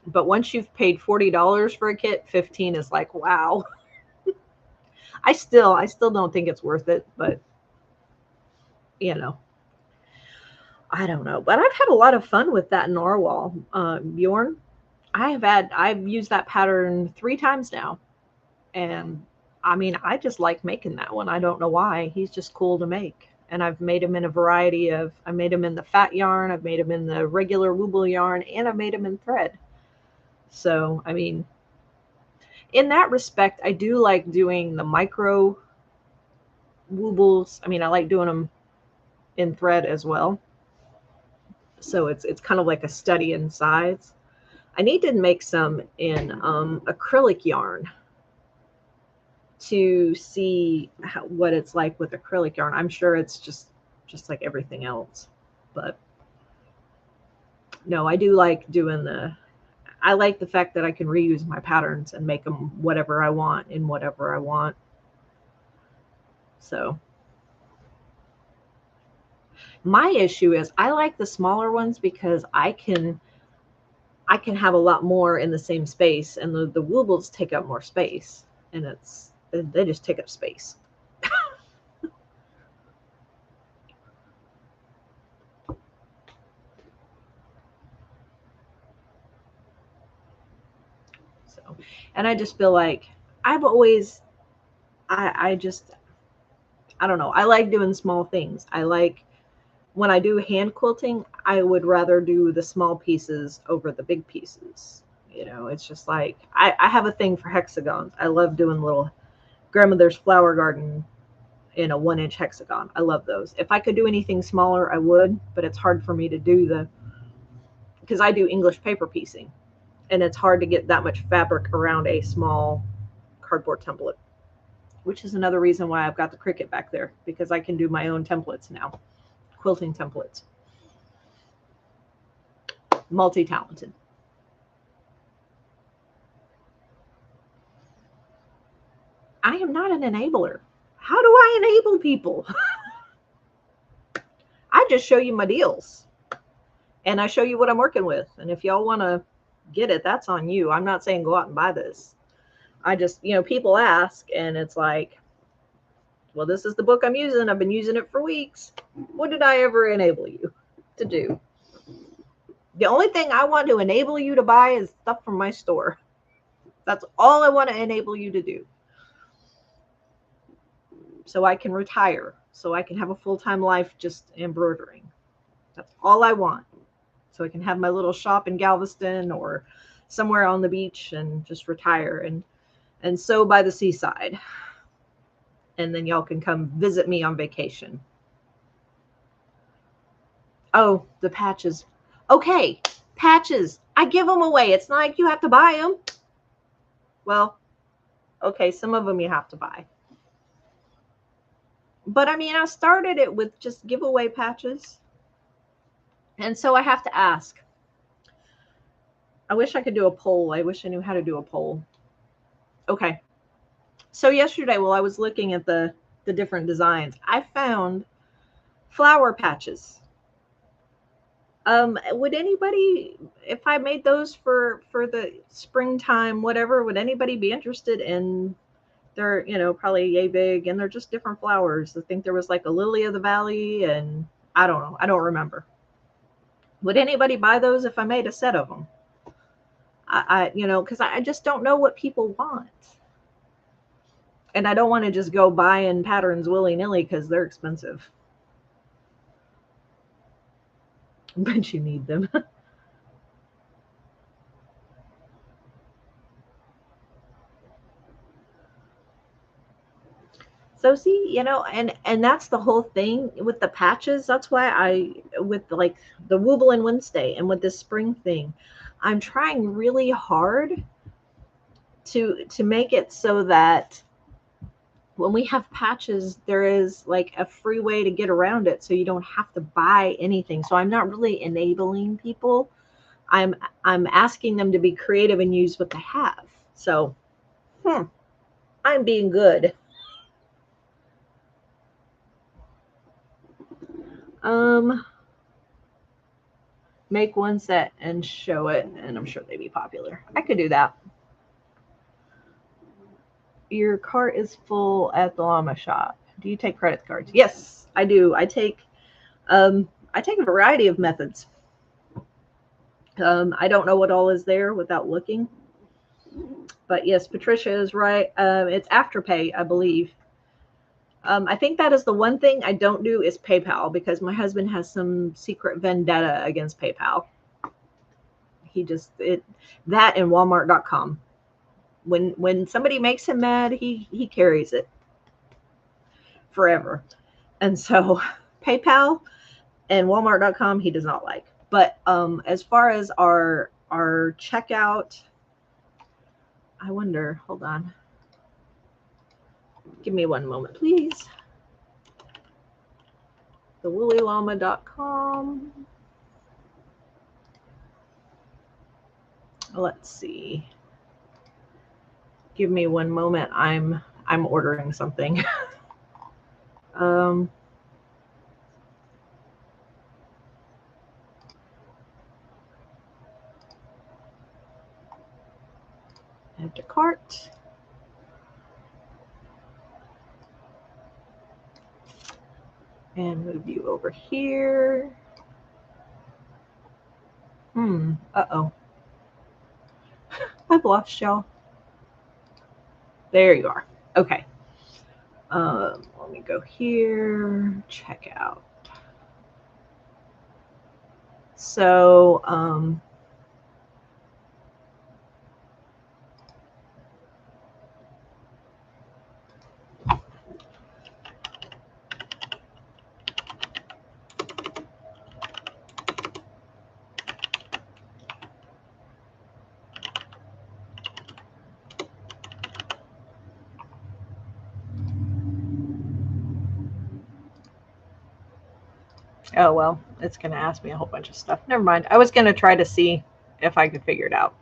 But once you've paid $40 for a kit, 15 is like, wow. I still don't think it's worth it, but you know, I don't know. But I've had a lot of fun with that narwhal. Bjorn, I've used that pattern 3 times now. And I mean, I just like making that one. I don't know why. He's just cool to make. And I've made him in a variety of, I made him in the fat yarn, I've made him in the regular wooble yarn, and I've made him in thread. So, I mean, in that respect, I do like doing the micro woobles. I mean, I like doing them in thread as well. So it's kind of like a study in size. I need to make some in acrylic yarn to see what it's like with acrylic yarn. I'm sure it's just like everything else, but no, I do like doing I like the fact that I can reuse my patterns and make them whatever I want in whatever I want. So my issue is I like the smaller ones because I can have a lot more in the same space, and the woobles take up more space, and they just take up space. So, and I just feel like I've always, I don't know. I like doing small things. I like when I do hand quilting, I would rather do the small pieces over the big pieces. You know, it's just like I have a thing for hexagons. I love doing little grandmother's flower garden in a 1-inch hexagon. I love those. If I could do anything smaller, I would, but it's hard for me to do because I do English paper piecing, and it's hard to get that much fabric around a small cardboard template, which is another reason why I've got the Cricut back there, because I can do my own templates now, quilting templates. Multi-talented. I am not an enabler. How do I enable people? I just show you my deals, and I show you what I'm working with. And if y'all want to get it, that's on you. I'm not saying go out and buy this. I just, people ask, and it's like, well, this is the book I'm using. I've been using it for weeks. What did I ever enable you to do? The only thing I want to enable you to buy is stuff from my store. That's all I want to enable you to do. So I can retire, so I can have a full-time life just embroidering. That's all I want. So I can have my little shop in Galveston or somewhere on the beach and just retire and sew by the seaside. And then y'all can come visit me on vacation. Oh, the patches. Okay, patches. I give them away. It's not like you have to buy them. Well, okay, some of them you have to buy. But I mean, I started it with just giveaway patches. And so I have to ask. I wish I could do a poll. I wish I knew how to do a poll. Okay. So yesterday, while I was looking at the different designs, I found flower patches. Would anybody, if I made those for the springtime, whatever, would anybody be interested in? They're, probably yay big, and they're just different flowers. I think there was like a lily of the valley, and I don't know. I don't remember. Would anybody buy those if I made a set of them? Because I just don't know what people want. And I don't want to just go buying patterns willy-nilly because they're expensive. But you need them. So see, and that's the whole thing with the patches. That's why with like the Wooble and Wednesday and with this spring thing, I'm trying really hard to make it so that when we have patches, there is like a free way to get around it, so you don't have to buy anything. So I'm not really enabling people. I'm asking them to be creative and use what they have. So, I'm being good. Make one set and show it, and I'm sure they'd be popular. I could do that. Your cart is full at the llama shop. Do you take credit cards? Yes, I do. I take a variety of methods. I don't know what all is there without looking. But yes, Patricia is right. It's Afterpay, I believe. I think that is the one thing I don't do is PayPal, because my husband has some secret vendetta against PayPal. That and Walmart.com. When somebody makes him mad, he carries it forever. And so PayPal and Walmart.com he does not like. But as far as our checkout, I wonder, hold on. Give me one moment, please. thewoolyllama.com. Let's see. Give me one moment. I'm ordering something. Add to cart. And move you over here. Uh-oh. I've lost y'all. There you are. Okay. Let me go here. Check out. So, oh, well, it's going to ask me a whole bunch of stuff. Never mind. I was going to try to see if I could figure it out.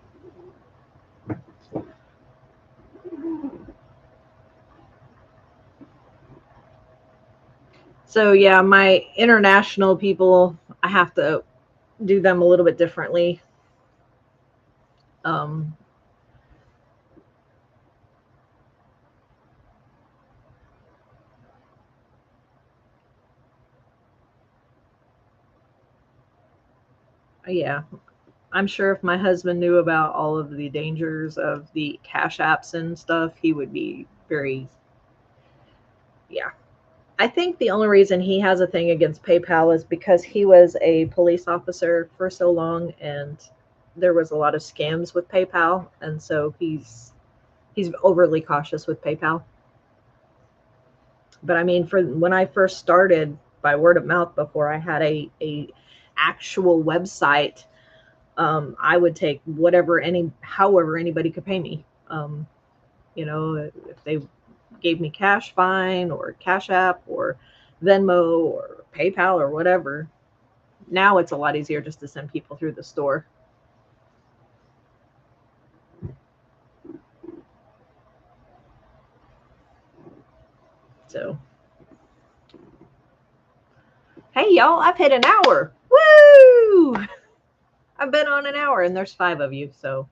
So, yeah, my international people, I have to do them a little bit differently. Yeah, I'm sure if my husband knew about all of the dangers of the Cashaps and stuff, he would be very, yeah. I think the only reason he has a thing against PayPal is because he was a police officer for so long, and there was a lot of scams with PayPal, and so he's overly cautious with PayPal. But I mean, for when I first started by word of mouth, before I had a actual website, I would take however anybody could pay me. If they gave me cash, fine, or Cashapp, or Venmo, or PayPal, or whatever. Now it's a lot easier just to send people through the store. So, hey, y'all, I've hit an hour. Woo! I've been on an hour, and there's 5 of you, so.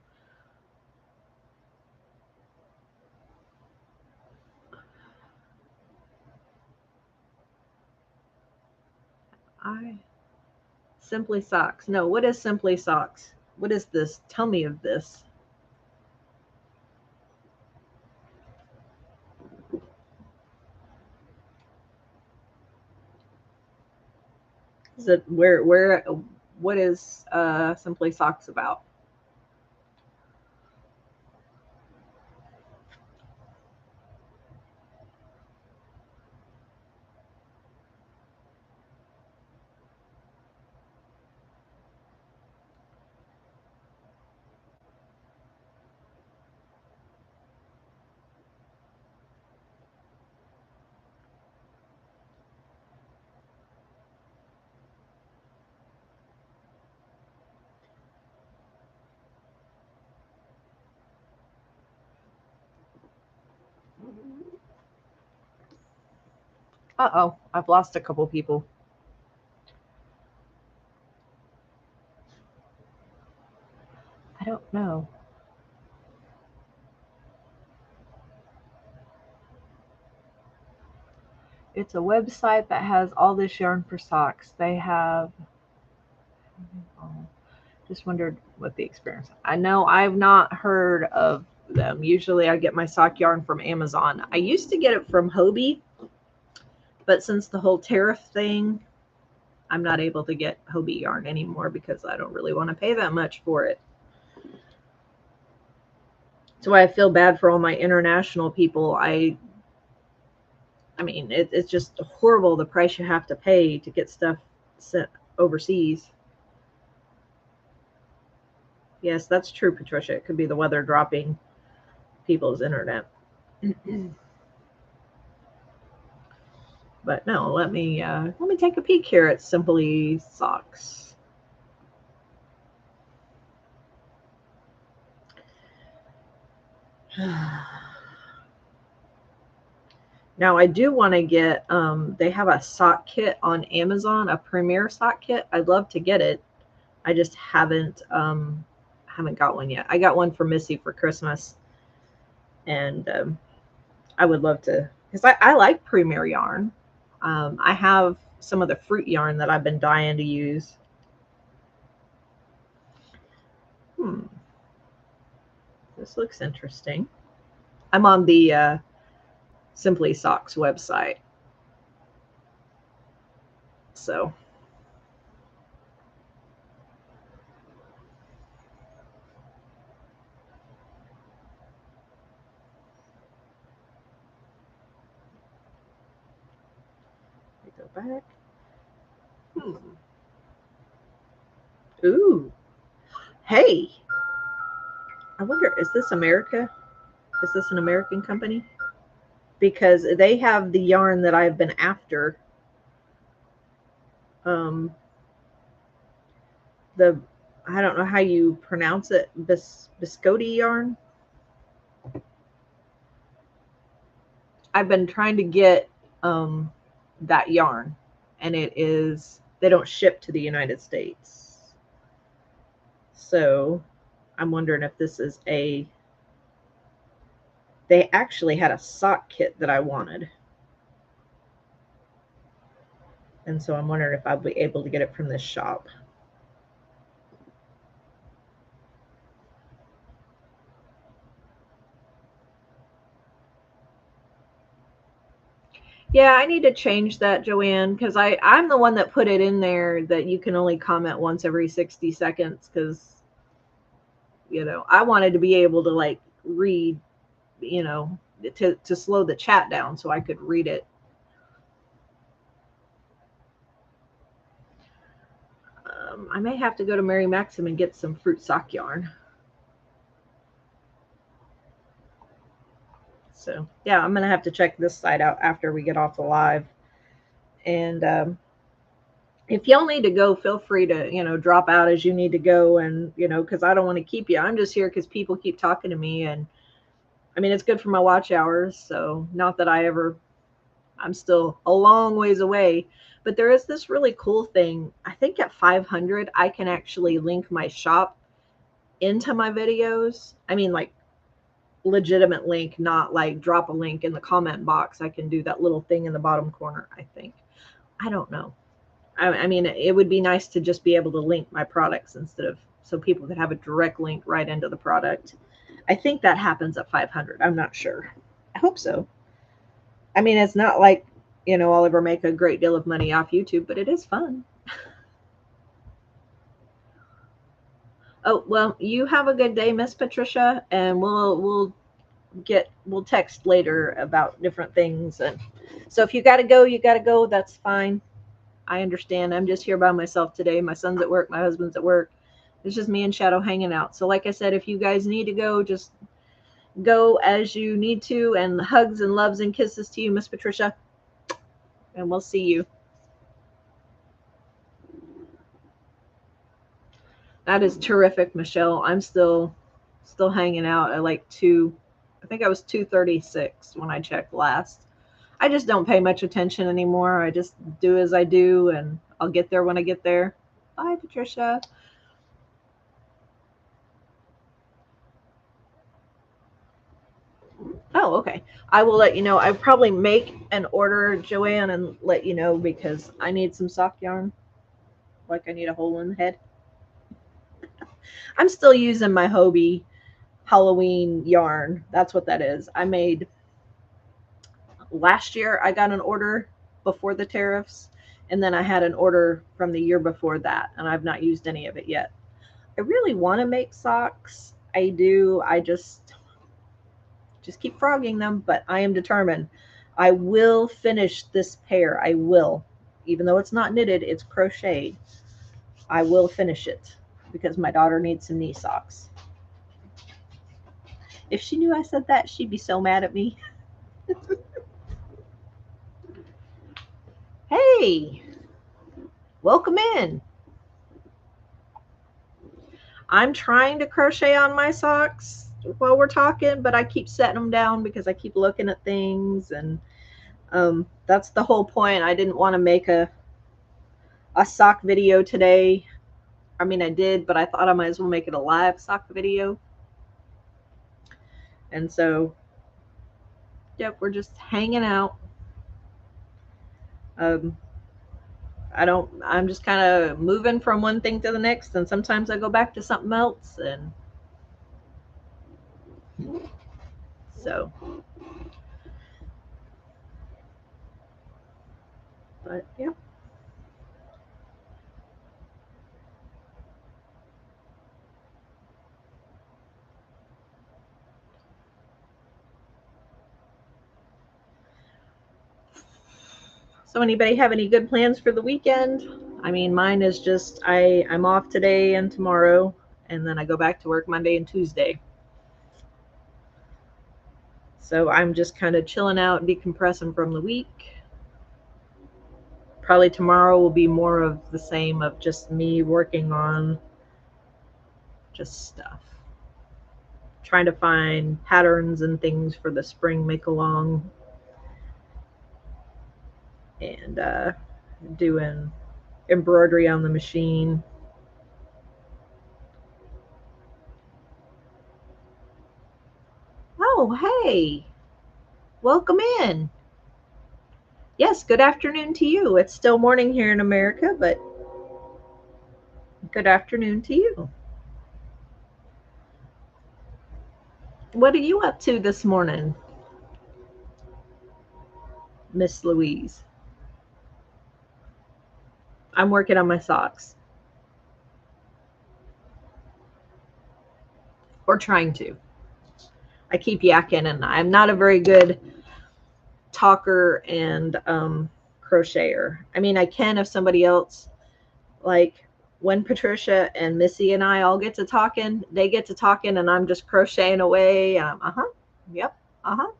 Simply Socks. No, what is Simply Socks? What is this? Tell me of this. Is it what is Simply Socks about? Uh-oh, I've lost a couple people. I don't know. It's a website that has all this yarn for socks. They have, just wondered what the experience. I know I've not heard of them. Usually I get my sock yarn from Amazon. I used to get it from Hobie, but since the whole tariff thing, I'm not able to get Hobie yarn anymore because I don't really want to pay that much for it. That's why I feel bad for all my international people. I mean, it's just horrible the price you have to pay to get stuff sent overseas. Yes, that's true, Patricia. It could be the weather dropping people's internet. But no, let me take a peek here at Simply Socks. Now I do want to get, they have a sock kit on Amazon, a premier sock kit. I'd love to get it. I just haven't got one yet. I got one for Missi for Christmas, and I would love to, because I like premier yarn. I have some of the fruit yarn that I've been dying to use. This looks interesting. I'm on the Simply Socks website. So go back. Ooh. Hey. I wonder, is this America? Is this an American company? Because they have the yarn that I've been after. I don't know how you pronounce it, biscotti yarn. I've been trying to get that yarn, and they don't ship to the United States. So I'm wondering if this is they actually had a sock kit that I wanted. And so I'm wondering if I'll be able to get it from this shop. Yeah, I need to change that, Joanne, because I'm the one that put it in there that you can only comment once every 60 seconds because, I wanted to be able to like read, to slow the chat down so I could read it. I may have to go to Mary Maxim and get some fruit sock yarn. So yeah, I'm going to have to check this site out after we get off the live. And if y'all need to go, feel free to, drop out as you need to go. And, because I don't want to keep you. I'm just here because people keep talking to me. And I mean, it's good for my watch hours. So not that I'm still a long ways away. But there is this really cool thing. I think at 500, I can actually link my shop into my videos. I mean, like legitimate link, not like drop a link in the comment box. I can do that little thing in the bottom corner, I think. I don't know. I mean, it would be nice to just be able to link my products so people could have a direct link right into the product. I think that happens at 500. I'm not sure. I hope so. I mean, it's not like, I'll ever make a great deal of money off YouTube, but it is fun. Oh, well, you have a good day, Miss Patricia, and we'll text later about different things. And so if you got to go, you got to go. That's fine. I understand. I'm just here by myself today. My son's at work. My husband's at work. It's just me and Shadow hanging out. So like I said, if you guys need to go, just go as you need to. And hugs and loves and kisses to you, Miss Patricia. And we'll see you. That is terrific, Michelle. I'm still hanging out at like 2. I think I was 236 when I checked last. I just don't pay much attention anymore. I just do as I do, and I'll get there when I get there. Bye, Patricia. Oh, okay. I will let you know. I probably make an order, Joanne, and let you know because I need some sock yarn. Like I need a hole in the head. I'm still using my Hobie Halloween yarn. That's what that is. I made last year. I got an order before the tariffs, and then I had an order from the year before that, and I've not used any of it yet. I really want to make socks. I do. I just keep frogging them, but I am determined. I will finish this pair. I will. Even though it's not knitted, it's crocheted. I will finish it because my daughter needs some knee socks. If she knew I said that, she'd be so mad at me. Hey, welcome in. I'm trying to crochet on my socks while we're talking, but I keep setting them down because I keep looking at things, and that's the whole point. I didn't want to make a sock video today. I mean, I did, but I thought I might as well make it a live sock video. And so, yep, we're just hanging out. I'm just kind of moving from one thing to the next, and sometimes I go back to something else, and so, but yeah. So anybody have any good plans for the weekend? I mean, mine is just I'm off today and tomorrow, and then I go back to work Monday and Tuesday. So I'm just kind of chilling out and decompressing from the week. Probably tomorrow will be more of the same, of just me working on just stuff. Trying to find patterns and things for the spring make along, and doing embroidery on the machine. Oh, hey, welcome in. Yes, good afternoon to you. It's still morning here in America, but good afternoon to you. What are you up to this morning, Miss Louise? I'm working on my socks. Or trying to. I keep yakking, and I'm not a very good talker and crocheter. I mean, I can if somebody else, like when Patricia and Missi and I all get to talking, they get to talking, and I'm just crocheting away. And I'm, yep,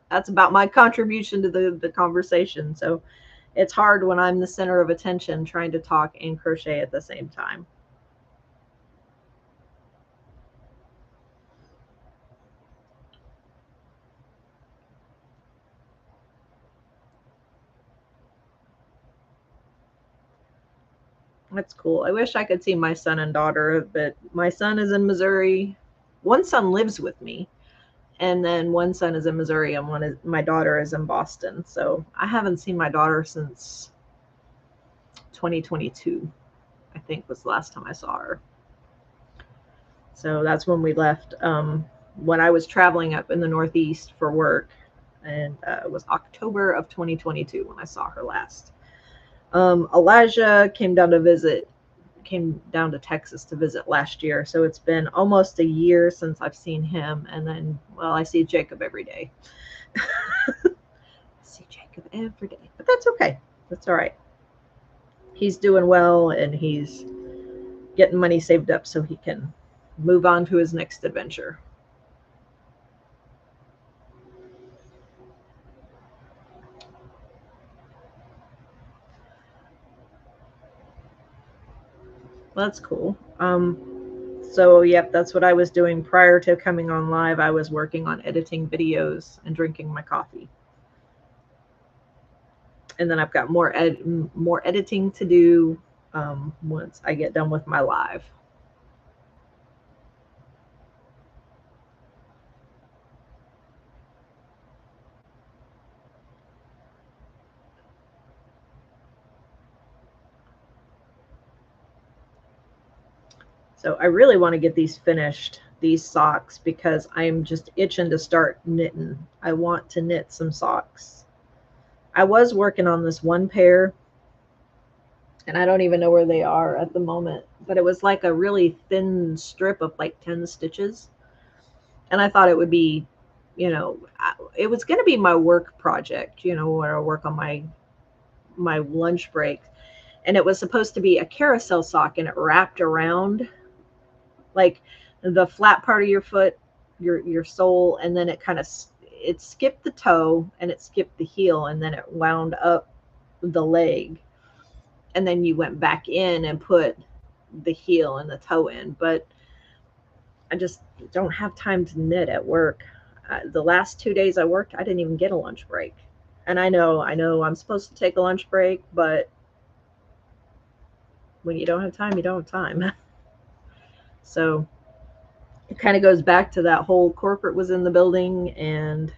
That's about my contribution to the conversation. So it's hard when I'm the center of attention trying to talk and crochet at the same time. That's cool. I wish I could see my son and daughter, but my son is in Missouri. One son lives with me, and then one son is in Missouri, and my daughter is in Boston. So I haven't seen my daughter since 2022, I think was the last time I saw her. So that's when we left. When I was traveling up in the Northeast for work, and it was October of 2022 when I saw her last. Elijah came down to Texas to visit last year. So it's been almost a year since I've seen him. And then, well, I see Jacob every day. I see Jacob every day, but that's okay. That's all right. He's doing well, and he's getting money saved up so he can move on to his next adventure. That's cool. So yep, that's what I was doing prior to coming on live. I was working on editing videos and drinking my coffee. And then I've got more editing to do once I get done with my live. So I really want to get these finished, these socks, because I'm just itching to start knitting. I want to knit some socks. I was working on this one pair, and I don't even know where they are at the moment, but it was like a really thin strip of like 10 stitches. And I thought it would be, it was going to be my work project, where I work on my lunch break. And it was supposed to be a carousel sock, and it wrapped around like the flat part of your foot, your sole, and then it skipped the toe and it skipped the heel, and then it wound up the leg, and then you went back in and put the heel and the toe in. But I just don't have time to knit at work. The last 2 days I worked, I didn't even get a lunch break. And I know I'm supposed to take a lunch break, but when you don't have time, you don't have time. So it kind of goes back to that whole corporate was in the building and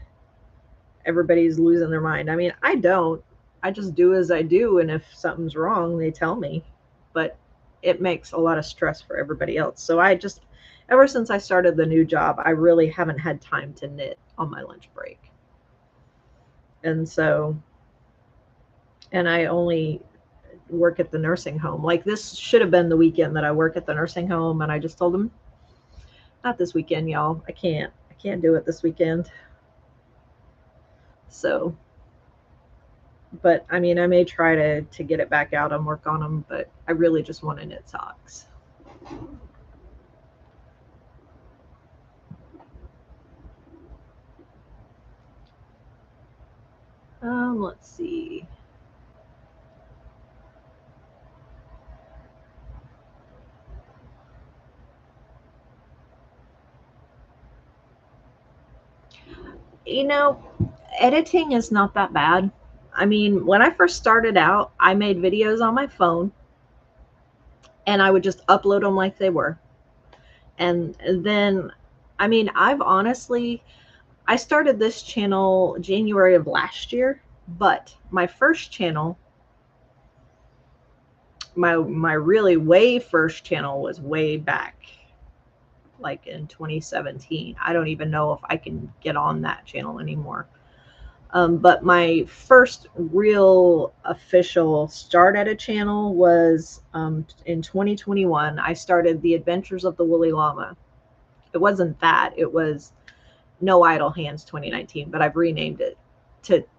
everybody's losing their mind. I mean, I don't. I just do as I do, and if something's wrong, they tell me. But it makes a lot of stress for everybody else. So I just, ever since I started the new job, I really haven't had time to knit on my lunch break. And so, and I only work at the nursing home. Like, this should have been the weekend that I work at the nursing home, and I just told them, not this weekend, y'all. I can't do it this weekend. So, but I mean, I may try to get it back out and work on them, but I really just want to knit socks. Let's see. Editing is not that bad. I mean, when I first started out, I made videos on my phone and I would just upload them like they were. And then, I mean, I started this channel January of last year, but my first channel, my really way first channel was way back, like in 2017. I don't even know if I can get on that channel anymore. But my first real official start at a channel was in 2021. I started The Adventures of the Woolly Llama. It wasn't that. It was No Idle Hands 2019, but I've renamed it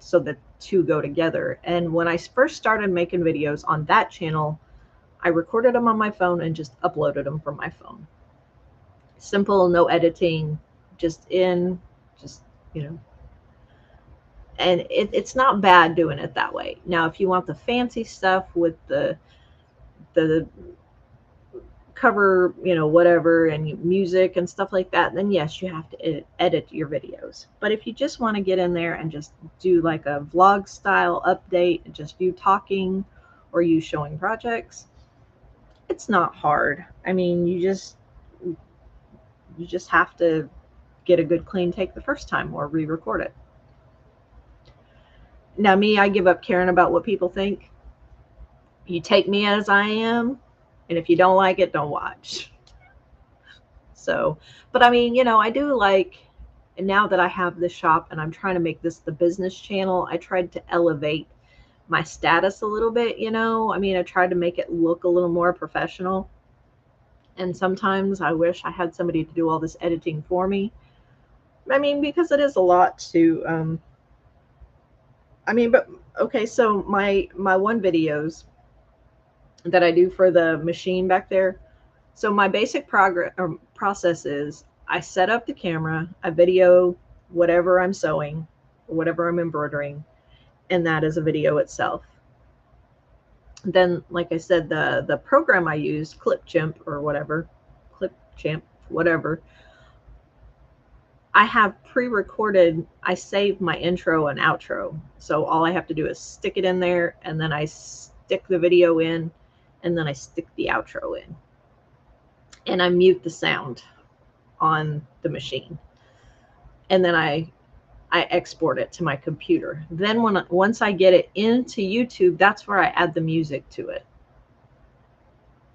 so the two go together. And when I first started making videos on that channel, I recorded them on my phone and just uploaded them from my phone. Simple, no editing, just, you know, and it's not bad doing it that way. Now, if you want the fancy stuff with the cover, whatever, and music and stuff like that, then yes, you have to edit your videos. But if you just want to get in there and just do like a vlog style update, just you talking or you showing projects, it's not hard. I mean, you just have to get a good clean take the first time or re-record it. Now, me, I give up caring about what people think. You take me as I am, and if you don't like it, don't watch. So, but I mean, I do like, and now that I have this shop and I'm trying to make this the business channel, I tried to elevate my status a little bit, I mean, I tried to make it look a little more professional. And sometimes I wish I had somebody to do all this editing for me. I mean, because it is a lot to, but okay, so my one videos that I do for the machine back there. So my basic process is I set up the camera, I video whatever I'm sewing, whatever I'm embroidering, and that is a video itself. Then, like I said, the program I use, Clipchamp, whatever, I have pre-recorded, I save my intro and outro. So all I have to do is stick it in there, and then I stick the video in, and then I stick the outro in. And I mute the sound on the machine. And then I export it to my computer. Then once I get it into YouTube, that's where I add the music to it.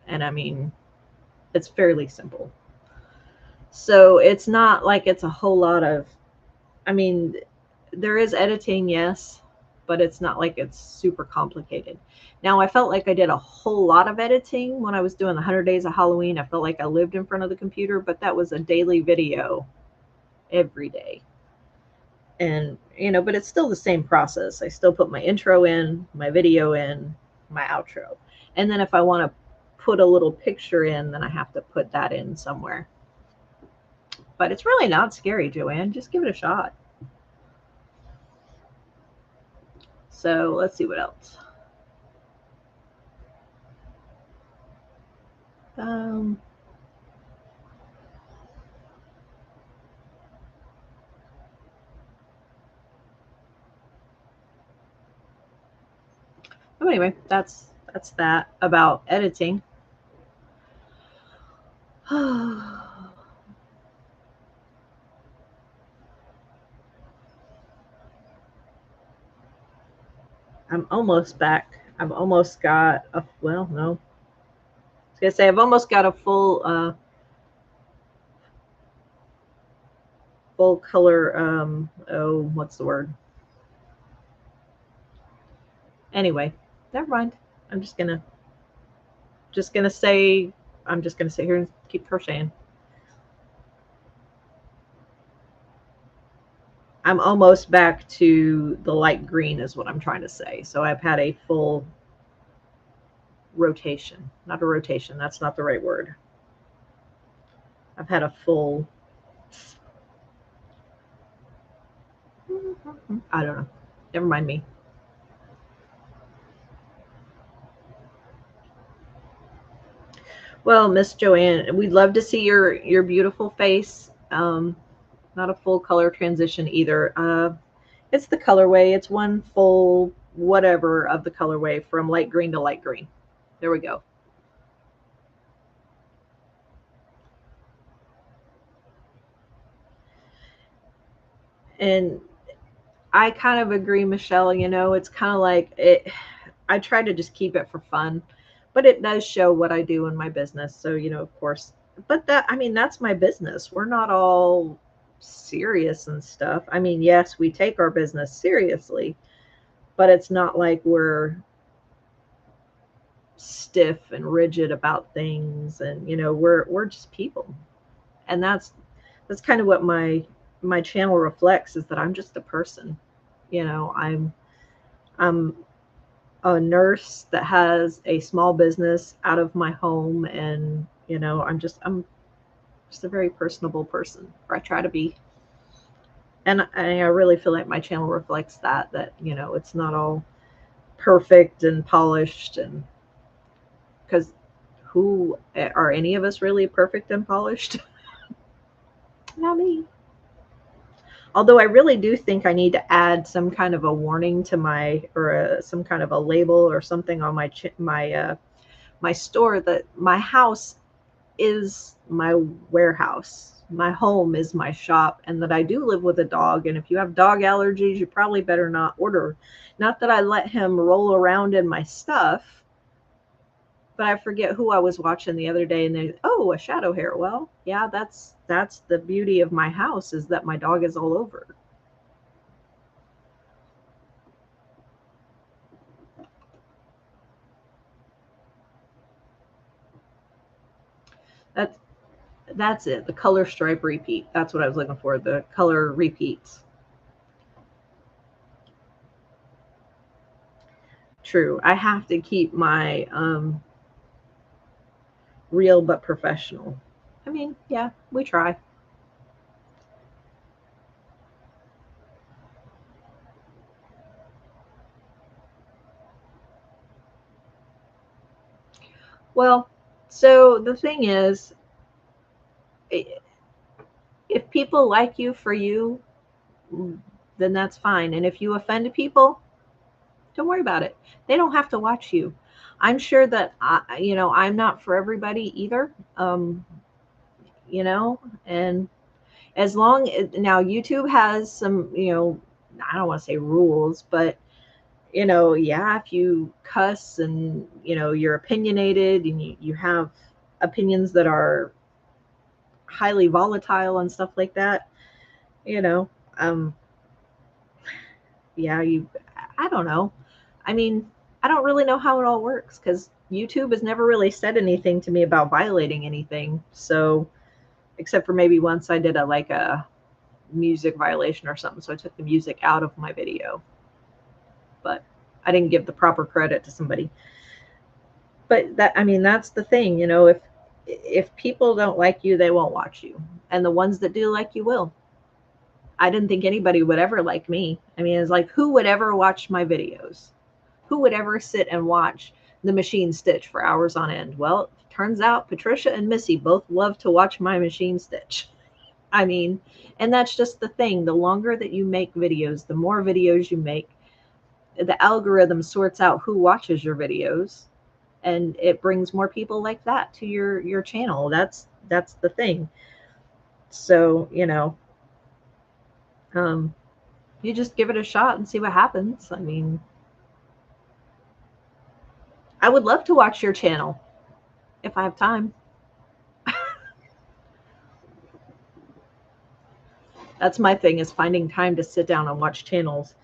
And I mean, it's fairly simple. So it's not like it's a whole lot of, I mean, there is editing, yes, but it's not like it's super complicated. Now, I felt like I did a whole lot of editing when I was doing the 100 Days of Halloween. I felt like I lived in front of the computer, but that was a daily video every day. And, you know, but it's still the same process. I still put my intro in, my video in, my outro. And then if I want to put a little picture in, then I have to put that in somewhere. But it's really not scary, Joanne. Just give it a shot. So let's see what else. Anyway, that's that about editing. I'm almost back. I've almost got a, well, no. I was gonna say I've almost got a full full color, oh, what's the word? Anyway, never mind. I'm just gonna say, I'm just gonna sit here and keep crocheting. I'm almost back to the light green is what I'm trying to say. So I've had a full rotation. Not a rotation, that's not the right word. I've had a full, I don't know. Never mind me. Well, Miss Joanne, we'd love to see your beautiful face. Not a full color transition either. It's the colorway. It's one full whatever of the colorway from light green to light green. There we go. And I kind of agree, Michelle. You know, it's kind of like it. I try to just keep it for fun, but it does show what I do in my business. So, you know, of course, but that, I mean, that's my business. We're not all serious and stuff. I mean, yes, we take our business seriously, but it's not like we're stiff and rigid about things. And, you know, we're just people. And that's kind of what my channel reflects, is that I'm just a person. You know, I'm a nurse that has a small business out of my home, and you know, I'm just a very personable person, or I try to be. And I really feel like my channel reflects that, you know, it's not all perfect and polished, and because who are any of us really perfect and polished? Not me. Although I really do think I need to add some kind of a warning to my, or some kind of a label or something on my store, that my house is my warehouse. My home is my shop, and that I do live with a dog. And if you have dog allergies, you probably better not order. Not that I let him roll around in my stuff, but I forget who I was watching the other day, and they, oh, a shadow hair. Well, yeah, that's the beauty of my house, is that my dog is all over. That's that's it. The color stripe repeat. That's what I was looking for. The color repeats. True. I have to keep my real but professional. I mean, yeah, we try. Well, so the thing is, If people like you for you, then that's fine. And if you offend people, don't worry about it. They don't have to watch you. I'm sure that I'm not for everybody either. And as long as now YouTube has some, I don't want to say rules, but yeah, if you cuss and you're opinionated and you have opinions that are highly volatile and stuff like that, you know, um, yeah, I don't know. I mean, I don't really know how it all works because YouTube has never really said anything to me about violating anything. So, except for maybe once I did a music violation or something, so I took the music out of my video, but I didn't give the proper credit to somebody. But that's the thing, if people don't like you, they won't watch you, and the ones that do like you will. I didn't think anybody would ever like me. I mean, it's like, who would ever watch my videos? Who would ever sit and watch the machine stitch for hours on end? Well, turns out Patricia and Missy both love to watch my machine stitch. I mean, and that's just the thing. The longer that you make videos, the more videos you make, the algorithm sorts out who watches your videos, and it brings more people like that to your channel. That's the thing. So, you just give it a shot and see what happens. I mean, I would love to watch your channel if I have time. That's my thing, is finding time to sit down and watch channels,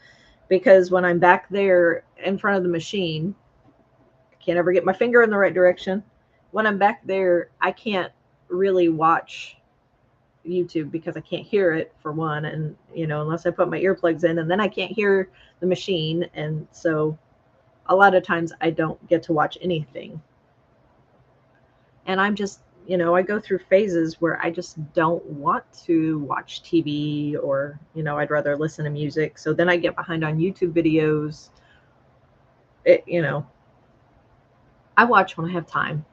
because when I'm back there in front of the machine, I can't ever get my finger in the right direction. When I'm back there, I can't really watch YouTube because I can't hear it, for one, and unless I put my earplugs in, and then I can't hear the machine, and so a lot of times I don't get to watch anything. And I'm just, I go through phases where I just don't want to watch TV, or I'd rather listen to music. So then I get behind on YouTube videos. I watch when I have time.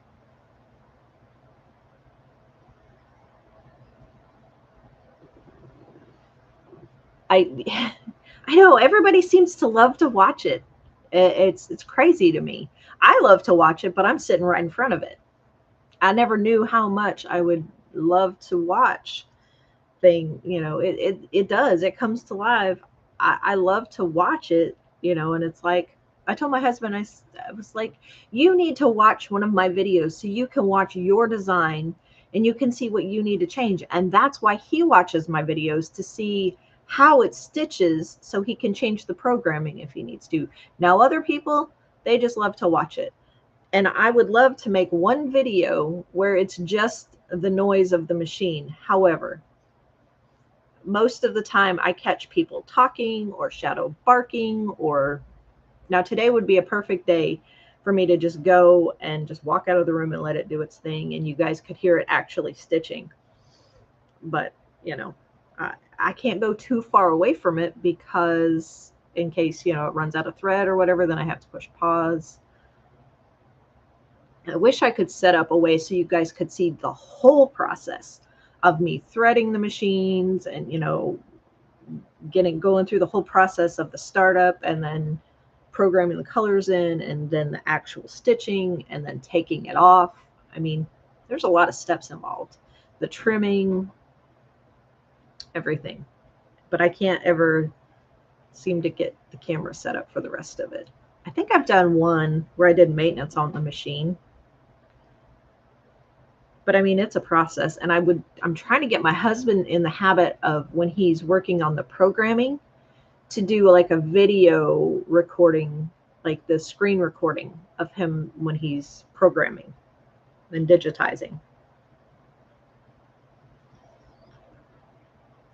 I I know everybody seems to love to watch it. It's crazy to me. I love to watch it, but I'm sitting right in front of it. I never knew how much I would love to watch thing. It does. It comes to life. I love to watch it, and it's like, I told my husband, I was like, you need to watch one of my videos so you can watch your design and you can see what you need to change. And that's why he watches my videos, to see how it stitches so he can change the programming if he needs to. Now, other people, they just love to watch it. And I would love to make one video where it's just the noise of the machine. However, most of the time I catch people talking or shadow barking, or now today would be a perfect day for me to just go and just walk out of the room and let it do its thing, and you guys could hear it actually stitching. But I can't go too far away from it, because in case it runs out of thread or whatever, then I have to push pause. I wish I could set up a way so you guys could see the whole process of me threading the machines, and going through the whole process of the startup, and then programming the colors in, and then the actual stitching, and then taking it off. I mean, there's a lot of steps involved. The trimming, everything. But I can't ever seem to get the camera set up for the rest of it. I think I've done one where I did maintenance on the machine. But I mean, it's a process, and I'm trying to get my husband in the habit of, when he's working on the programming, to do like a video recording, like the screen recording of him when he's programming and digitizing.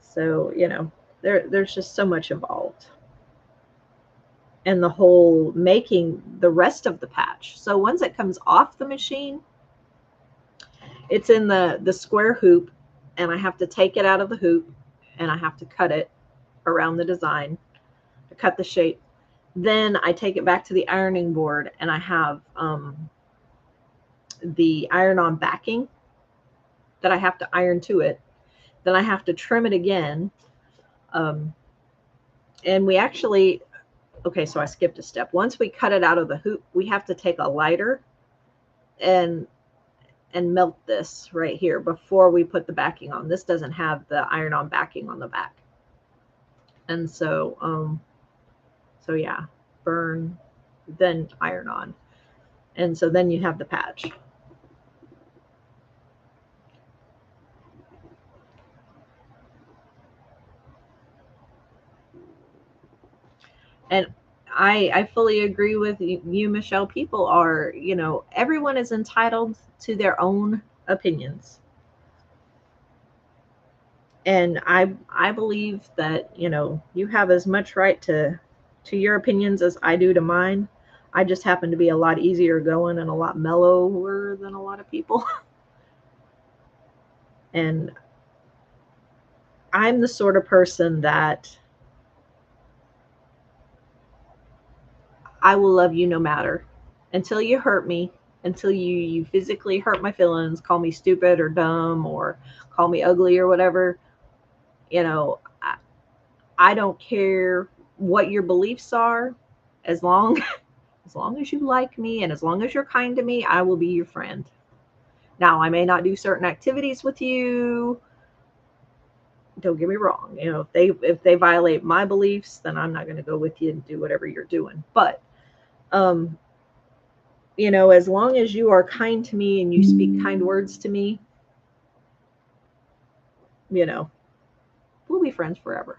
So, there's just so much involved. And the whole making the rest of the patch. So once it comes off the machine, it's in the square hoop, and I have to take it out of the hoop, and I have to cut it around the design to cut the shape. Then I take it back to the ironing board, and I have the iron-on backing that I have to iron to it. then I have to trim it again. And we actually, okay, so I skipped a step. Once we cut it out of the hoop, we have to take a lighter and melt this right here before we put the backing on. This doesn't have the iron-on backing on the back. And so, so yeah, burn, then iron on. And so then you have the patch. And I fully agree with you, Michelle. People are, you know, everyone is entitled to their own opinions. And I believe that, you know, you have as much right to your opinions as I do to mine. I just happen to be a lot easier going and a lot mellower than a lot of people. And I'm the sort of person that I will love you no matter, until you hurt me, until you physically hurt my feelings, call me stupid or dumb or call me ugly or whatever. You know, I don't care what your beliefs are, as long as long as you like me and as long as you're kind to me, I will be your friend. Now, I may not do certain activities with you. Don't get me wrong. You know, if they violate my beliefs, then I'm not going to go with you and do whatever you're doing. But you know, as long as you are kind to me and you speak kind words to me, you know, we'll be friends forever.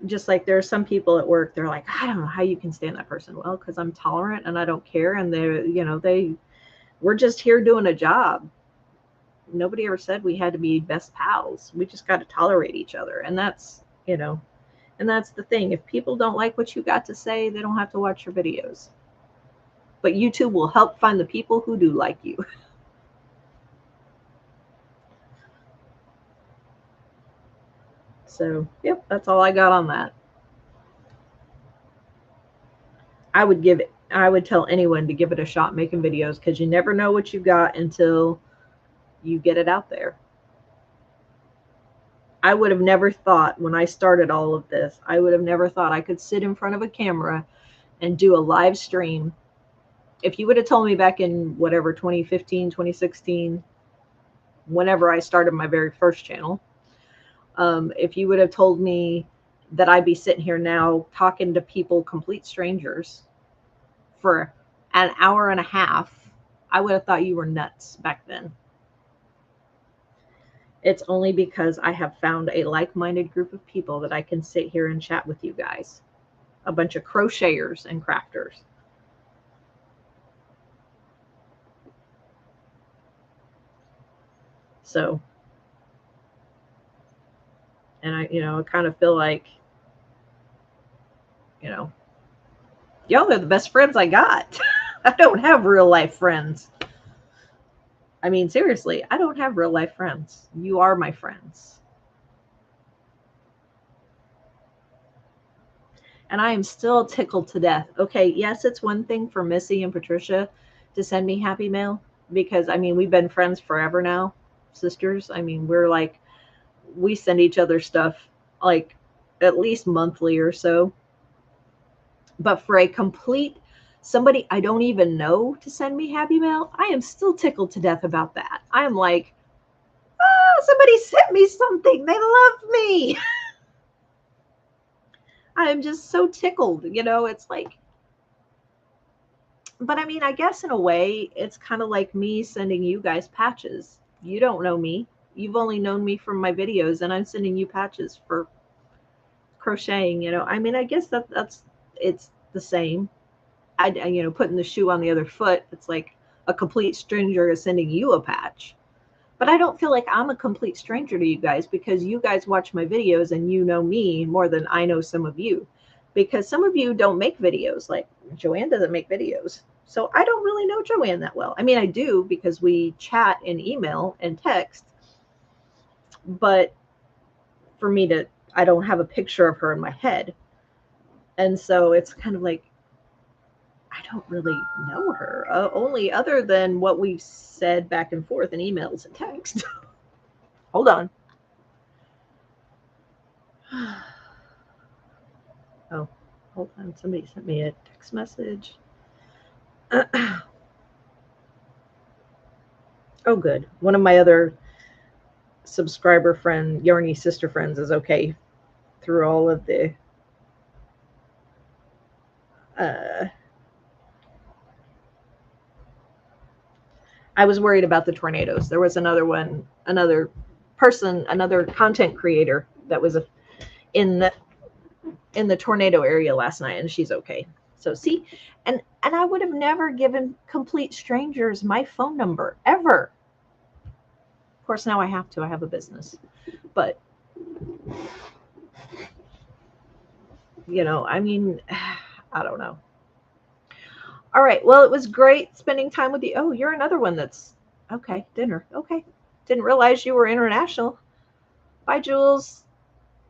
Just like there are some people at work, they're like, I don't know how you can stand that person. Well, because I'm tolerant and I don't care. And they're, you know, we're just here doing a job. Nobody ever said we had to be best pals. We just got to tolerate each other. And that's, you know, and that's the thing. If people don't like what you got to say, they don't have to watch your videos. But YouTube will help find the people who do like you. So, yep, that's all I got on that. I would tell anyone to give it a shot making videos, because you never know what you got until you get it out there. I would have never thought when I started all of this, I would have never thought I could sit in front of a camera and do a live stream. If you would have told me back in whatever, 2015, 2016, whenever I started my very first channel, if you would have told me that I'd be sitting here now talking to people, complete strangers, for an hour and a half, I would have thought you were nuts back then. It's only because I have found a like-minded group of people that I can sit here and chat with you guys. A bunch of crocheters and crafters. So, and I, you know, I kind of feel like, you know, y'all are the best friends I got. I don't have real life friends. I mean, seriously, I don't have real life friends. You are my friends. And I am still tickled to death. Okay, yes, it's one thing for Missi and Patricia to send me happy mail, because I mean, we've been friends forever now, sisters. I mean, we're like, we send each other stuff like at least monthly or so. But for a complete somebody I don't even know to send me happy mail, I am still tickled to death about that. I am like, oh, somebody sent me something. They love me. I am just so tickled, you know, it's like, but I mean, I guess in a way, it's kind of like me sending you guys patches. You don't know me. You've only known me from my videos, and I'm sending you patches for crocheting, you know. I mean, I guess that's it's the same. You know, putting the shoe on the other foot, it's like a complete stranger is sending you a patch. But I don't feel like I'm a complete stranger to you guys, because you guys watch my videos and you know me more than I know some of you. Because some of you don't make videos. Like Joanne doesn't make videos. So I don't really know Joanne that well. I mean, I do, because we chat in email and text. But for me to, I don't have a picture of her in my head. And so it's kind of like, I don't really know her, only other than what we've said back and forth in emails and text. Hold on. Oh, hold on. Somebody sent me a text message. Oh, good. One of my other subscriber friend, Yarny Sister friends, is okay through all of the I was worried about the tornadoes. There was another person, another content creator that was in the tornado area last night, and she's okay. So see, and I would have never given complete strangers my phone number ever. Of course, now I have to. I have a business, but I mean, I don't know. All right. Well, it was great spending time with you. Oh, you're another one that's okay. Dinner. Okay. Didn't realize you were international. Bye, Jules.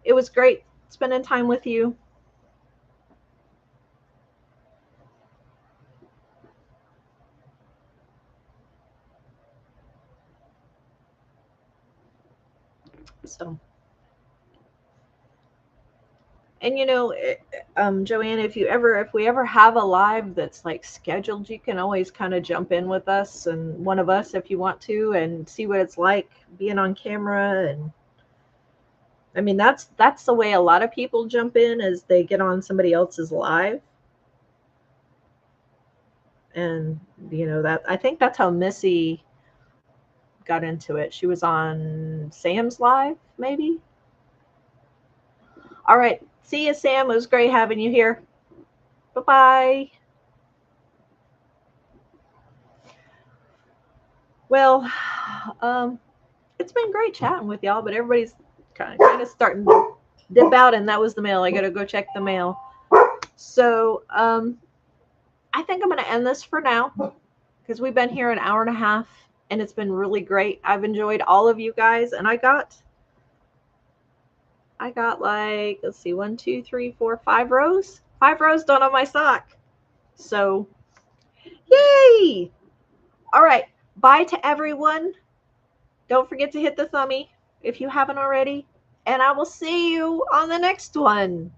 It was great spending time with you. So, and Joanne, if we ever have a live that's like scheduled, you can always kind of jump in with us and one of us if you want to and see what it's like being on camera. And I mean, that's the way a lot of people jump in, as they get on somebody else's live. And that, I think that's how Missi got into it. She was on Sam's live, maybe. All right. See you, Sam. It was great having you here. Bye-bye. Well, it's been great chatting with y'all, but everybody's kind of starting to dip out, and that was the mail. I got to go check the mail. So I think I'm going to end this for now because we've been here an hour and a half, and it's been really great. I've enjoyed all of you guys, and I got like, let's see, 1, 2, 3, 4, 5 rows. 5 rows done on my sock. So, yay! All right. Bye to everyone. Don't forget to hit the thumbie if you haven't already. And I will see you on the next one.